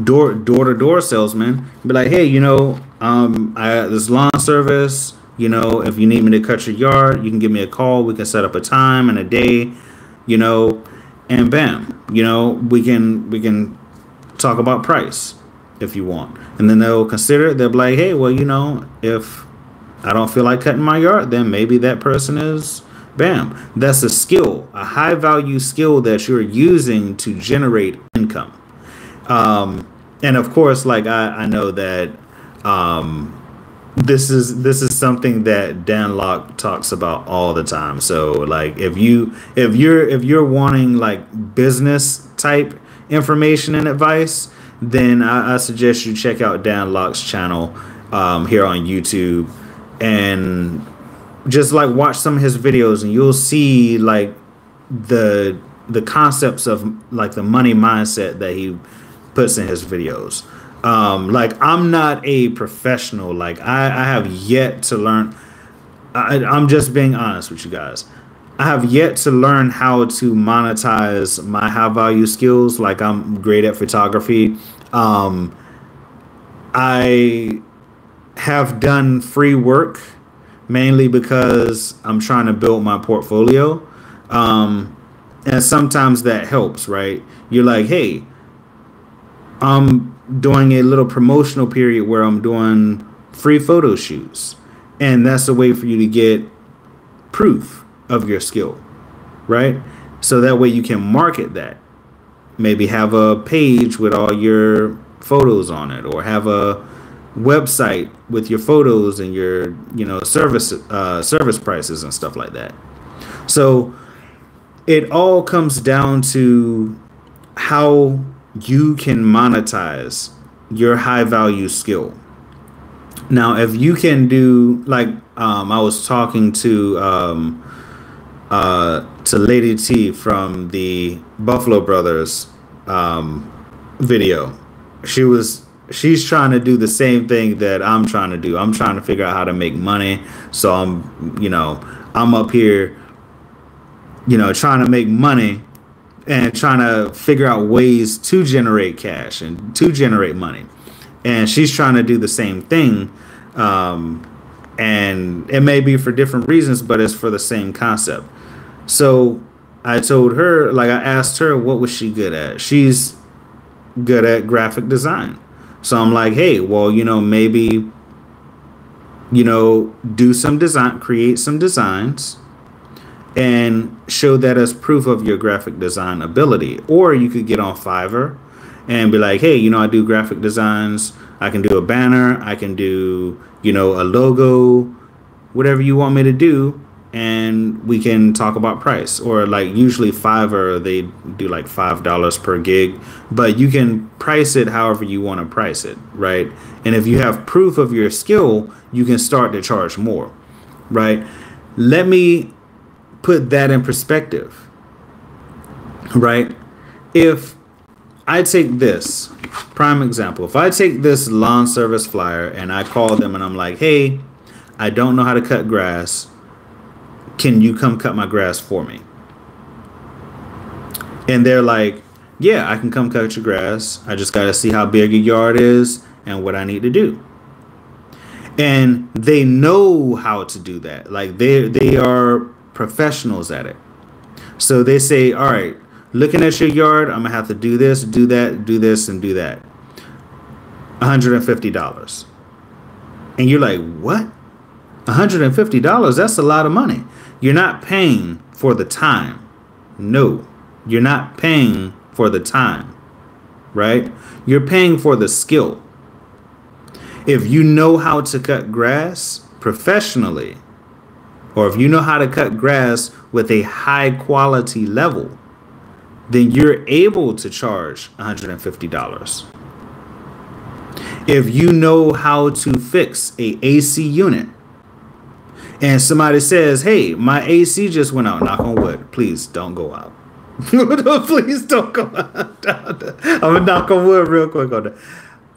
door-to-door salesman, be like, hey, I got this lawn service, if you need me to cut your yard, you can give me a call, we can set up a time and a day, and bam, we can talk about price if you want. And then they'll consider it. They'll be like, hey, well, if I don't feel like cutting my yard, then maybe that person is, bam. That's a skill, a high value skill that you're using to generate income. And of course, like, I know that this is something that Dan Locke talks about all the time. So like if you're wanting like business type information and advice, then I suggest you check out Dan Locke's channel here on YouTube, and just like watch some of his videos, and you'll see like the concepts of like the money mindset that he puts in his videos. Like I'm not a professional. Like I have yet to learn. I'm just being honest with you guys. I have yet to learn how to monetize my high value skills. Like I'm great at photography. I have done free work mainly because I'm trying to build my portfolio. And sometimes that helps, right? You're like, hey, I'm doing a little promotional period where I'm doing free photo shoots. And that's a way for you to get proof of your skill, right? So that way you can market that. Maybe have a page with all your photos on it, or have a website with your photos and your, service prices and stuff like that. So it all comes down to how you can monetize your high value skill. Now, if you can do like I was talking to Lady T from the Buffalo Brothers video. She's trying to do the same thing that I'm trying to do. I'm trying to figure out how to make money. So I'm up here, trying to make money and trying to figure out ways to generate cash and to generate money. And she's trying to do the same thing. And it may be for different reasons, but it's for the same concept. So I told her, like I asked her, what was she good at? She's good at graphic design. So I'm like, hey, well, maybe, do some design, create some designs and show that as proof of your graphic design ability. Or you could get on Fiverr and be like, hey, I do graphic designs. I can do a banner. I can do, a logo, whatever you want me to do. And we can talk about price. Or like usually Fiverr, they do like $5 per gig, but you can price it however you want to price it, right? And if you have proof of your skill, you can start to charge more, right? Let me put that in perspective, right? If I take this prime example, if I take this lawn service flyer and I call them and I'm like, hey, I don't know how to cut grass. Can you come cut my grass for me? And they're like, yeah, I can come cut your grass. I just got to see how big your yard is and what I need to do. And they know how to do that. Like they are professionals at it. So they say, all right, looking at your yard, I'm gonna have to do this, do that, do this, and do that. $150. And you're like, what? $150? That's a lot of money. You're not paying for the time. No, you're not paying for the time, right? You're paying for the skill. If you know how to cut grass professionally, or if you know how to cut grass with a high quality level, then you're able to charge $150. If you know how to fix a AC unit, and somebody says, hey, my AC just went out, knock on wood, please don't go out. Please don't go out. I'm gonna knock on wood real quick on that.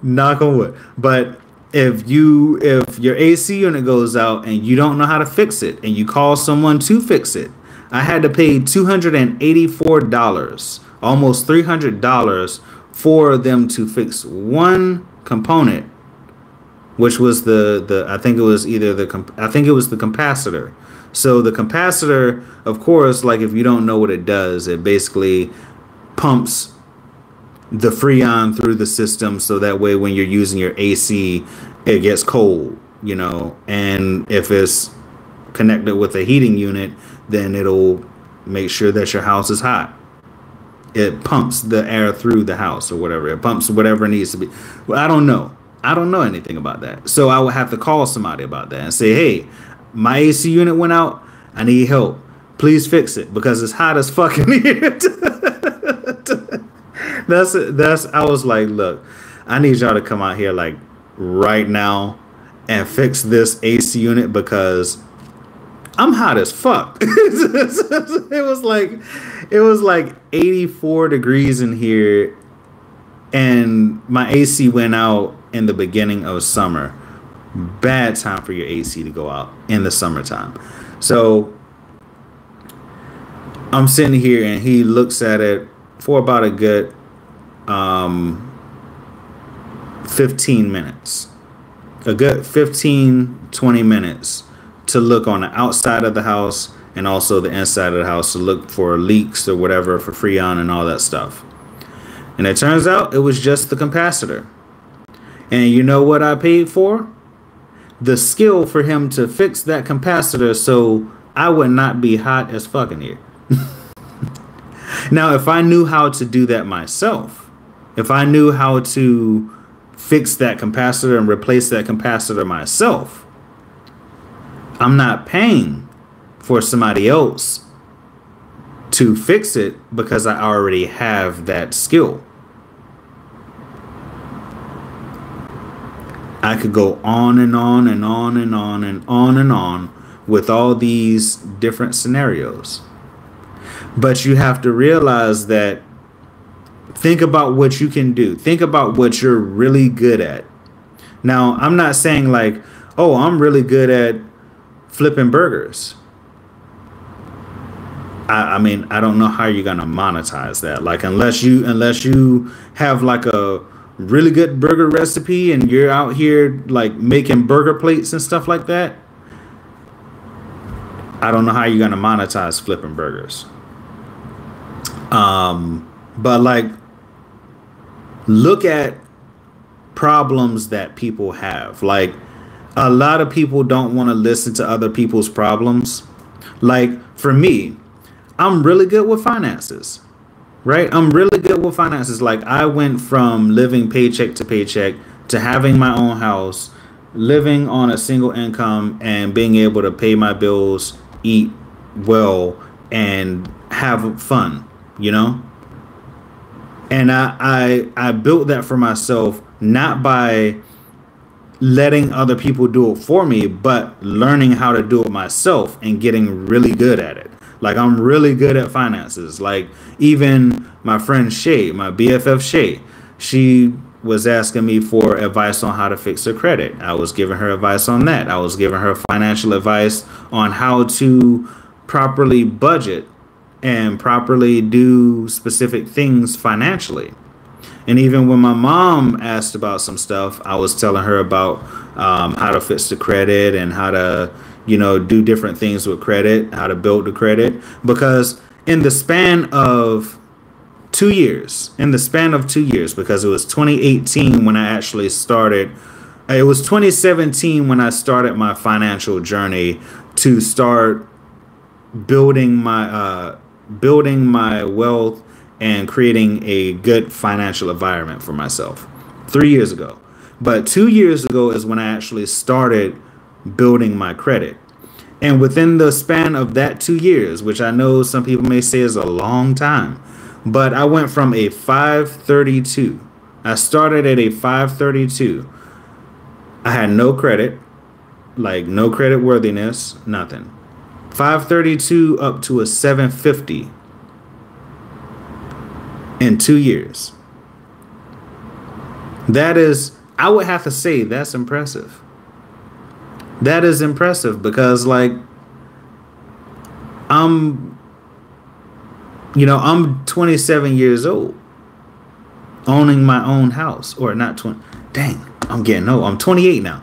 Knock on wood. But if your AC unit goes out and you don't know how to fix it and you call someone to fix it, I had to pay $284, almost $300 for them to fix one component, which was I think it was the capacitor. So the capacitor, of course, like if you don't know what it does, it basically pumps the freon through the system so that way when you're using your AC, it gets cold, and if it's connected with a heating unit, then it'll make sure that your house is hot. It pumps the air through the house or whatever. It pumps whatever it needs to be. Well, I don't know. I don't know anything about that. So I would have to call somebody about that and say, hey, my AC unit went out. I need help. Please fix it because it's hot as fucking here. I was like, look, I need y'all to come out here like right now and fix this AC unit because I'm hot as fuck. It was like 84 degrees in here, and my AC went out in the beginning of summer. Bad time for your AC to go out in the summertime. So I'm sitting here and he looks at it for about a good 15 minutes. A good 15, 20 minutes to look on the outside of the house and also the inside of the house to look for leaks or whatever for Freon and all that stuff. And it turns out it was just the capacitor. And you know what I paid for? The skill for him to fix that capacitor so I would not be hot as fucking here. Now, if I knew how to do that myself, if I knew how to fix that capacitor and replace that capacitor myself, I'm not paying for somebody else to fix it because I already have that skill. I could go on and on and on and on and on and on with all these different scenarios. But you have to realize that, think about what you can do. Think about what you're really good at. Now, I'm not saying like, oh, I'm really good at flipping burgers. I mean, I don't know how you're gonna monetize that. Like, unless you have like a really good burger recipe and you're out here like making burger plates and stuff like that, I don't know how you're gonna monetize flipping burgers. But like, look at problems that people have. Like, a lot of people don't want to listen to other people's problems. Like, for me, I'm really good with finances, right? I'm really good with finances. Like, I went from living paycheck to paycheck to having my own house, living on a single income, and being able to pay my bills, eat well, and have fun, you know? And I built that for myself, not by letting other people do it for me, but learning how to do it myself and getting really good at it. Like, I'm really good at finances. Like, even my friend Shay, my BFF Shay, she was asking me for advice on how to fix her credit. I was giving her advice on that. I was giving her financial advice on how to properly budget and properly do specific things financially. And even when my mom asked about some stuff, I was telling her about how to fix the credit and how to, you know, do different things with credit, how to build the credit. Because in the span of 2 years, because it was 2018 when I actually started, it was 2017 when I started my financial journey to start building my wealth and creating a good financial environment for myself 3 years ago. But 2 years ago is when I actually started building my credit. And within the span of that 2 years, which I know some people may say is a long time, but I went from a 532. I started at a 532. I had no credit, like no credit worthiness, nothing. 532 up to a 750 in 2 years. That is, I would have to say, that's impressive. That is impressive because, like, I'm 27 years old, owning my own house, or not 20. Dang, I'm getting old. I'm 28 now.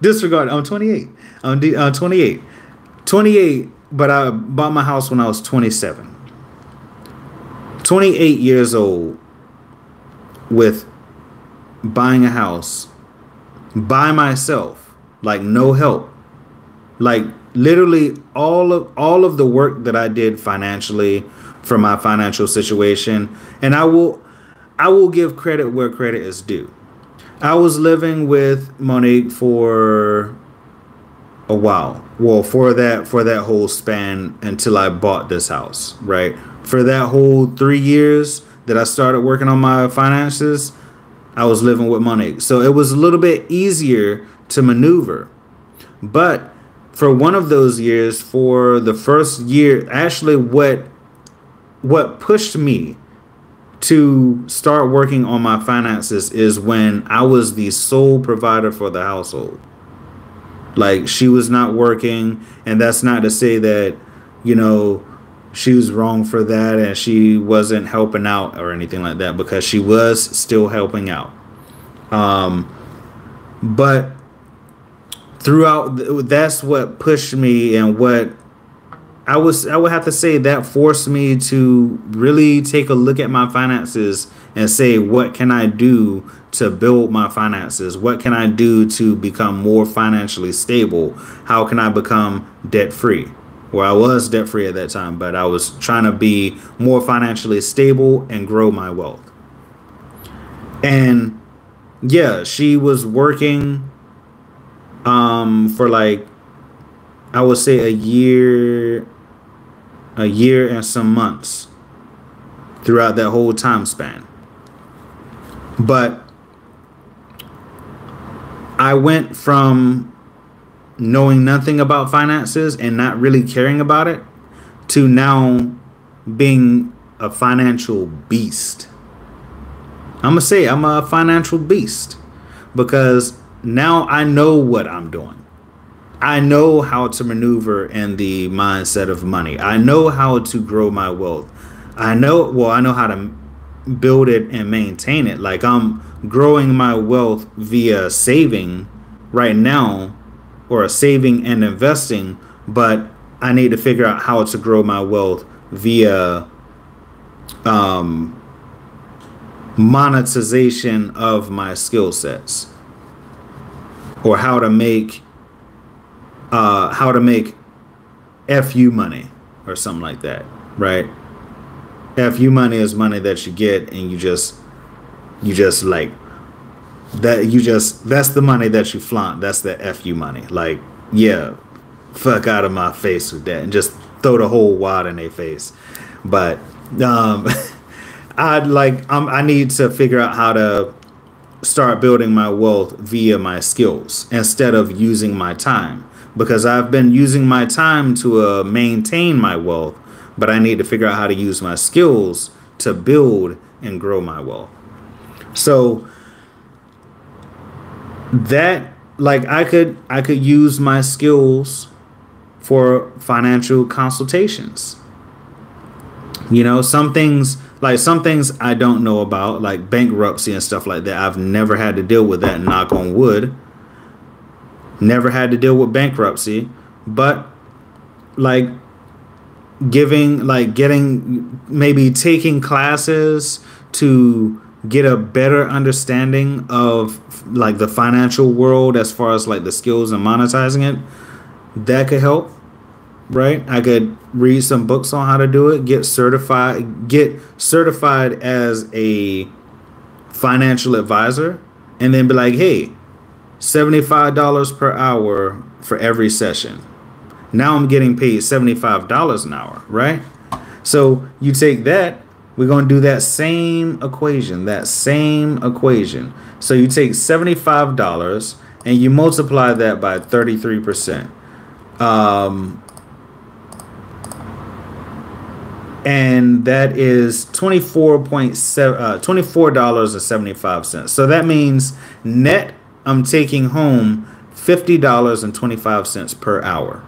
Disregard. I'm 28. I'm 28. 28, but I bought my house when I was 27. 28 years old with buying a house by myself, like no help. Like literally all of the work that I did financially for my financial situation, and I will give credit where credit is due. I was living with Monique for a while. Well, for that whole span until I bought this house, right? For that whole 3 years that I started working on my finances, I was living with Monique. So it was a little bit easier to maneuver. But for one of those years, for the first year, actually what pushed me to start working on my finances is when I was the sole provider for the household. Like, she was not working, and that's not to say that, she was wrong for that and she wasn't helping out or anything like that, because she was still helping out. But throughout, that's what pushed me, and what I would have to say that forced me to really take a look at my finances and say, what can I do to build my finances? What can I do to become more financially stable? How can I become debt free? Well, I was debt free at that time, but I was trying to be more financially stable and grow my wealth. And yeah, she was working for, like, I would say a year and some months throughout that whole time span. But I went from knowing nothing about finances and not really caring about it to now being a financial beast. I'm going to say I'm a financial beast because now I know what I'm doing. I know how to maneuver in the mindset of money. I know how to grow my wealth. I know how to build it and maintain it. Like, I'm growing my wealth via saving right now, or saving and investing, but I need to figure out how to grow my wealth via monetization of my skill sets, or how to make FU money or something like that, right? FU money is money that you get and you just like that, that's the money that you flaunt. That's the FU money. Like, yeah, fuck out of my face with that, and just throw the whole wad in their face. But I need to figure out how to start building my wealth via my skills instead of using my time, because I've been using my time to maintain my wealth, but I need to figure out how to use my skills to build and grow my wealth. So that, like, I could use my skills for financial consultations. Some things I don't know about, like bankruptcy and stuff like that. I've never had to deal with that, knock on wood. Never had to deal with bankruptcy, but like maybe taking classes to get a better understanding of, like, the financial world as far as, like, the skills and monetizing it, that could help, right? I could read some books on how to do it, get certified as a financial advisor, and then be like, hey, $75 per hour for every session. Now I'm getting paid $75 an hour, right? So you take that, we're going to do that same equation. So you take $75 and you multiply that by 33%. And that is $24.75. So that means net, I'm taking home $50.25 per hour.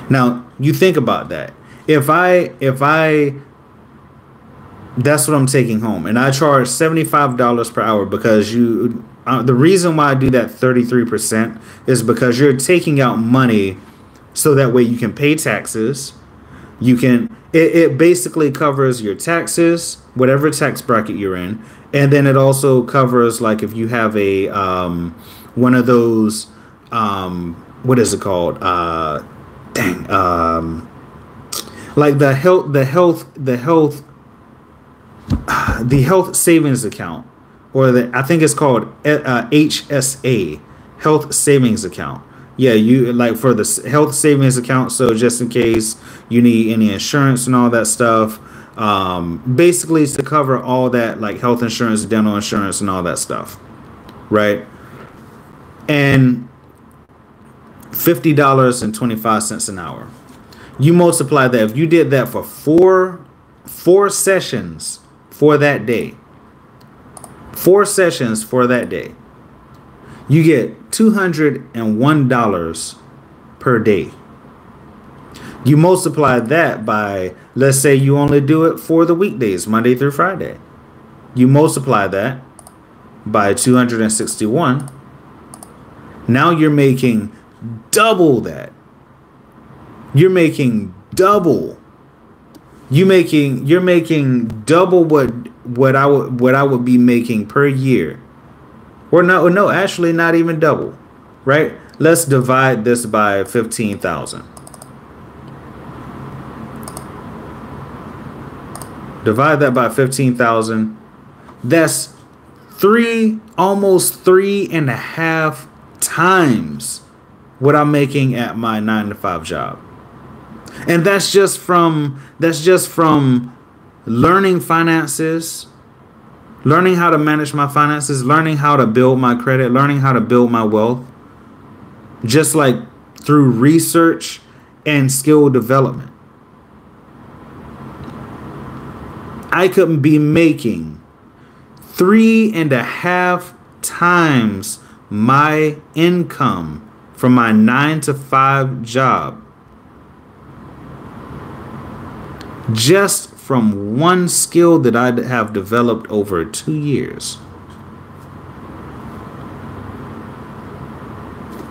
Now, you think about that. If I that's what I'm taking home, and I charge $75 per hour, because the reason why I do that 33% is because you're taking out money so that way you can pay taxes. It basically covers your taxes, whatever tax bracket you're in, and then it also covers, like, if you have a one of those what is it called, like the health savings account, or I think it's called HSA, health savings account. Yeah, you like for the health savings account. So just in case you need any insurance and all that stuff, basically it's to cover all that, like health insurance, dental insurance, and all that stuff, right? And $50.25 an hour. You multiply that. If you did that for four sessions for that day, 4 sessions for that day, you get $201 per day. You multiply that by, let's say you only do it for the weekdays, Monday through Friday. You multiply that by 261. Now you're making double that. You're making double. You're making double what I would be making per year. Or no, actually not even double, right? Let's divide this by 15,000. Divide that by 15,000. That's almost 3.5 times what I'm making at my 9-to-5 job. And that's just from learning finances, learning how to manage my finances, learning how to build my credit, learning how to build my wealth, just like through research and skill development. I could be making 3.5 times my income from my 9-to-5 job just from one skill that I have developed over 2 years.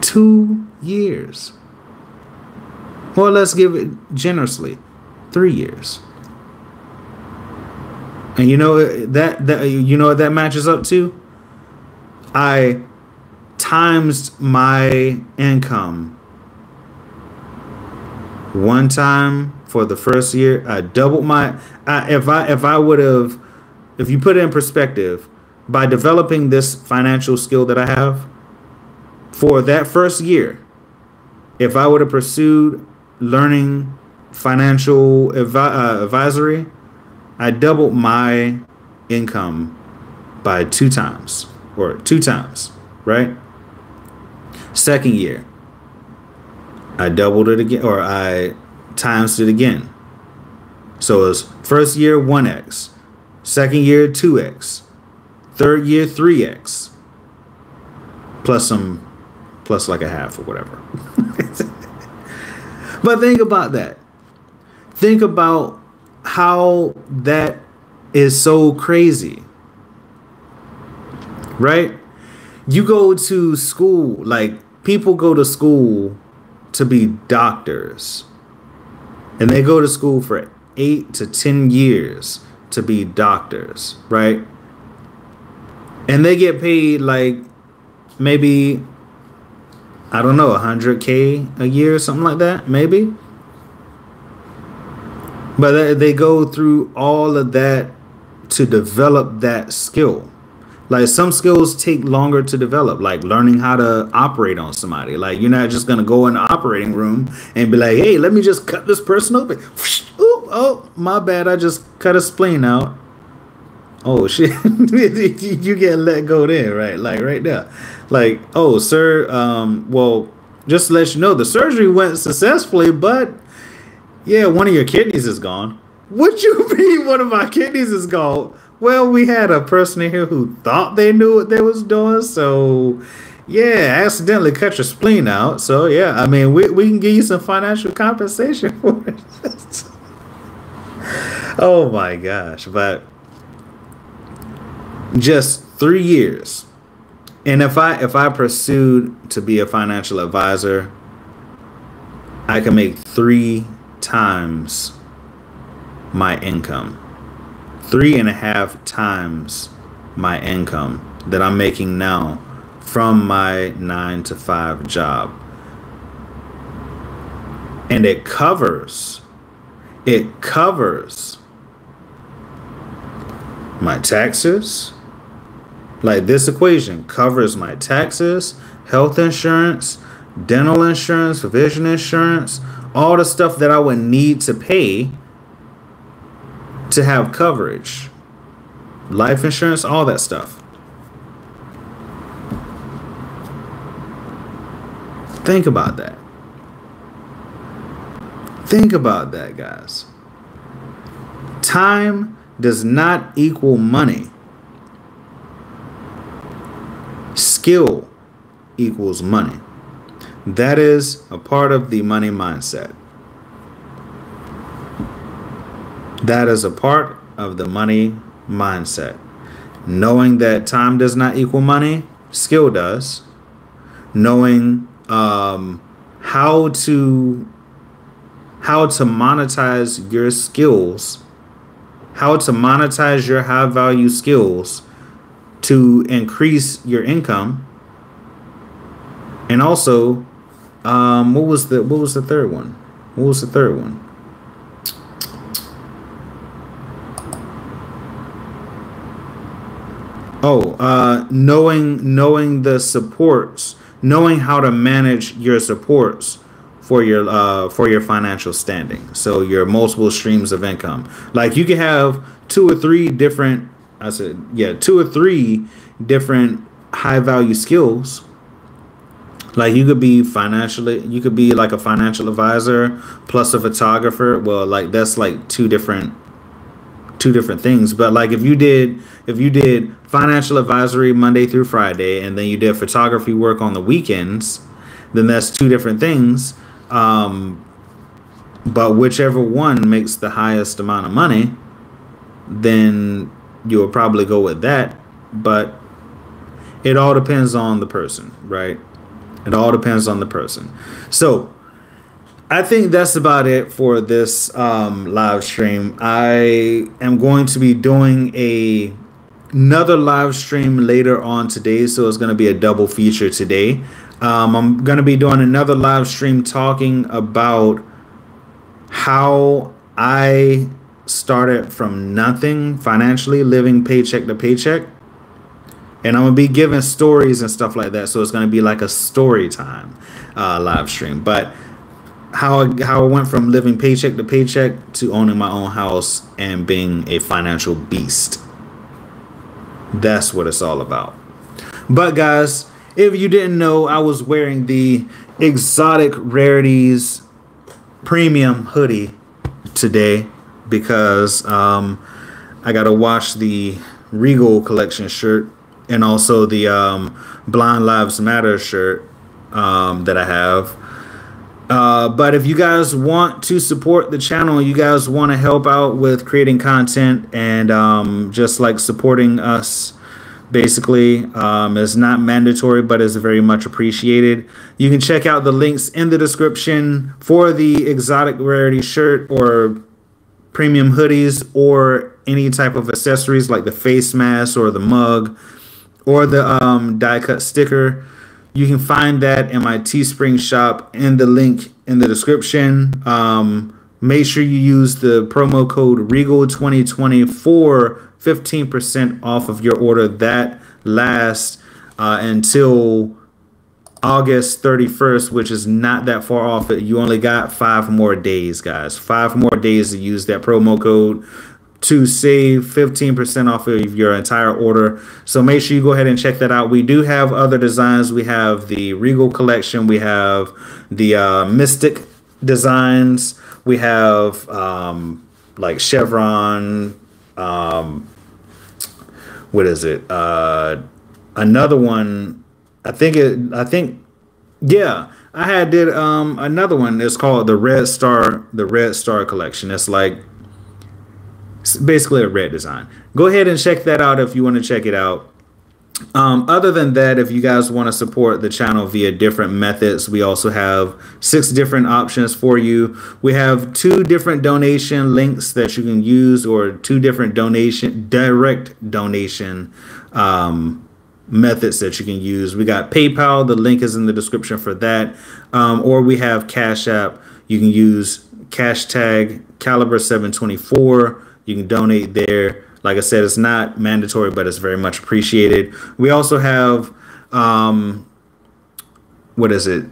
2 years. Well, let's give it generously 3 years. And you know you know what that matches up to? I times my income one time for the first year. I doubled my. If you put it in perspective, by developing this financial skill that I have for that first year, if I would have pursued learning financial advisory, I doubled my income by 2 times, right? Second year, I doubled it again, or I times it again. So it's first year 1x, second year 2x, third year 3x, plus like a half or whatever. But think about that. Think about how that is so crazy, right? You go to school, like people go to school to be doctors, and they go to school for 8 to 10 years to be doctors, right? And they get paid like maybe, I don't know, $100K a year or something like that, maybe. But they go through all of that to develop that skill. Like some skills take longer to develop, like learning how to operate on somebody. Like you're not just going to go in the operating room and be like, hey, let me just cut this person open. Ooh, oh, my bad. I just cut a spleen out. Oh, shit. You get let go there, right? Like right there. Like, oh, sir, well, just to let you know, the surgery went successfully, but yeah, one of your kidneys is gone. What you mean one of my kidneys is gone? Well, we had a person in here who thought they knew what they was doing, so yeah, accidentally cut your spleen out. So yeah, I mean, we can give you some financial compensation for it. Oh my gosh, but just 3 years. And if I pursued to be a financial advisor, I can make 3 times my income. 3.5 times my income that I'm making now from my 9-to-5 job. And it covers my taxes, Like this equation covers my taxes, health insurance, dental insurance, vision insurance, all the stuff that I would need to pay to have coverage, life insurance, all that stuff. Think about that. Think about that, guys. Time does not equal money. Skill equals money. That is a part of the money mindset. That is a part of the money mindset. Knowing that time does not equal money, skill does. Knowing how to monetize your skills, how to monetize your high value skills to increase your income. And also, what was the third one? What was the third one? Knowing the supports, knowing how to manage your supports for your financial standing. So your multiple streams of income. Like you can have two or three different high value skills. Like you could be like a financial advisor plus a photographer. Well, like that's like two different things. But like if you did financial advisory Monday through Friday and then you did photography work on the weekends, then that's two different things. But whichever one makes the highest amount of money, then you'll probably go with that. But it all depends on the person, right? It all depends on the person. So I think that's about it for this live stream. I am going to be doing another live stream later on today, so it's going to be a double feature today. I'm going to be doing another live stream talking about how I started from nothing financially, living paycheck to paycheck. And I'm going to be giving stories and stuff like that. So it's going to be like a story time live stream. But how I went from living paycheck to paycheck to owning my own house and being a financial beast. That's what it's all about. But guys, if you didn't know, I was wearing the Exotic Rarities premium hoodie today because I got to wash the Regal collection shirt and also the Blind Lives Matter shirt that I have. But if you guys want to support the channel, you guys want to help out with creating content and just like supporting us, basically, is not mandatory, but is very much appreciated. You can check out the links in the description for the Exotic Rarity shirt or premium hoodies or any type of accessories like the face mask or the mug or the die cut sticker. You can find that in my Teespring shop in the link in the description. Make sure you use the promo code REGAL2020 for 15% off of your order. That lasts until August 31st, which is not that far off. You only got 5 more days, guys. 5 more days to use that promo code to save 15% off of your entire order. So make sure you go ahead and check that out. We do have other designs. We have the Regal collection. We have the Mystic designs. We have like Chevron. What is it? Another one. I think. Yeah, I did another one. It's called the Red Star. The Red Star collection. It's like. It's basically a red design. Go ahead and check that out if you want to check it out. Other than that, if you guys want to support the channel via different methods, we also have 6 different options for you. We have 2 different donation links that you can use, or 2 different direct donation methods that you can use. We got PayPal. The link is in the description for that. Or we have Cash App. You can use #Caliber724. You can donate there. Like I said, it's not mandatory, but it's very much appreciated. We also have, what is it?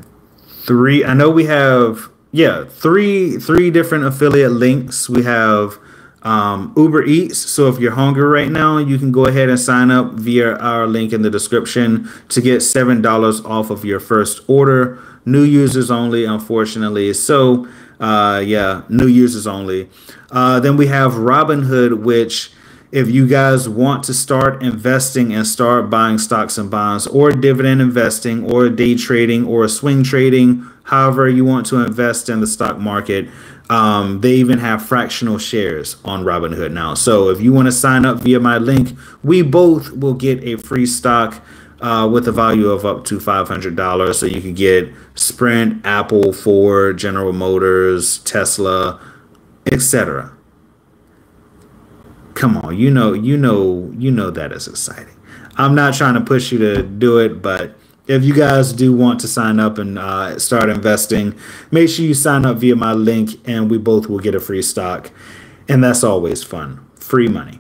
Three. I know we have, yeah, three different affiliate links. We have Uber Eats. So if you're hungry right now, you can go ahead and sign up via our link in the description to get $7 off of your first order. New users only, unfortunately. So yeah, new users only. Then we have Robinhood, which if you guys want to start investing and start buying stocks and bonds, or dividend investing, or day trading, or swing trading, however you want to invest in the stock market, they even have fractional shares on Robinhood now. So if you want to sign up via my link, we both will get a free stock with a value of up to $500. So you can get Sprint, Apple, Ford, General Motors, Tesla, etc. Come on, you know that is exciting. I'm not trying to push you to do it, but if you guys do want to sign up and start investing, make sure you sign up via my link, and we both will get a free stock, and that's always fun. Free money.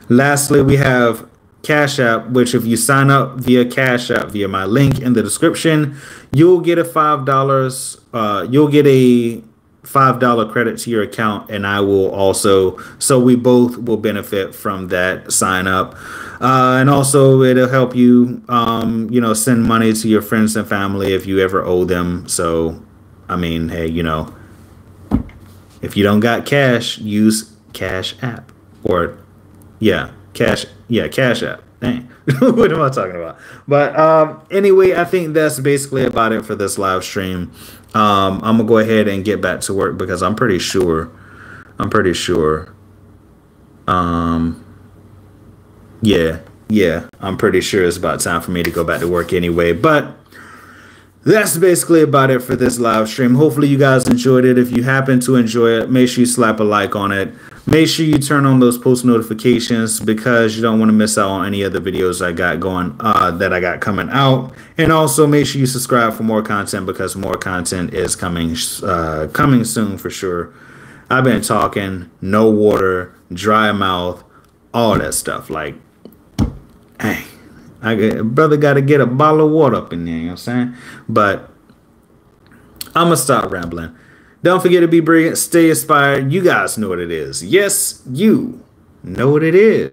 Lastly, we have CashApp, which if you sign up via CashApp via my link in the description, you'll get a $5. You'll get a $5 credit to your account, and I will also, so we both will benefit from that sign up. And also it'll help you, send money to your friends and family if you ever owe them. So, I mean, hey, if you don't got cash, use Cash App, or Cash App. Dang. What am I talking about? But anyway, I think that's basically about it for this live stream. I'm gonna go ahead and get back to work because I'm pretty sure I'm pretty sure it's about time for me to go back to work anyway. But that's basically about it for this live stream. Hopefully you guys enjoyed it. If you happen to enjoy it, make sure you slap a like on it. Make sure you turn on those post notifications because you don't want to miss out on any other videos I got going, that I got coming out. And also make sure you subscribe for more content because more content is coming soon for sure. I've been talking, no water, dry mouth, all that stuff. Like, hey, brother got to get a bottle of water up in there, you know what I'm saying? But I'm going to stop rambling. Don't forget to be brilliant, stay inspired. You guys know what it is. Yes, you know what it is.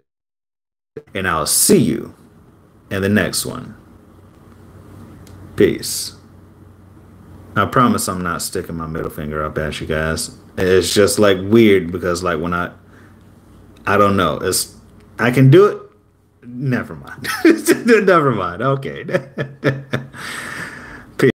And I'll see you in the next one. Peace. I promise I'm not sticking my middle finger up at you guys. It's just like weird because like when I don't know. I can do it. Never mind. Never mind. Okay.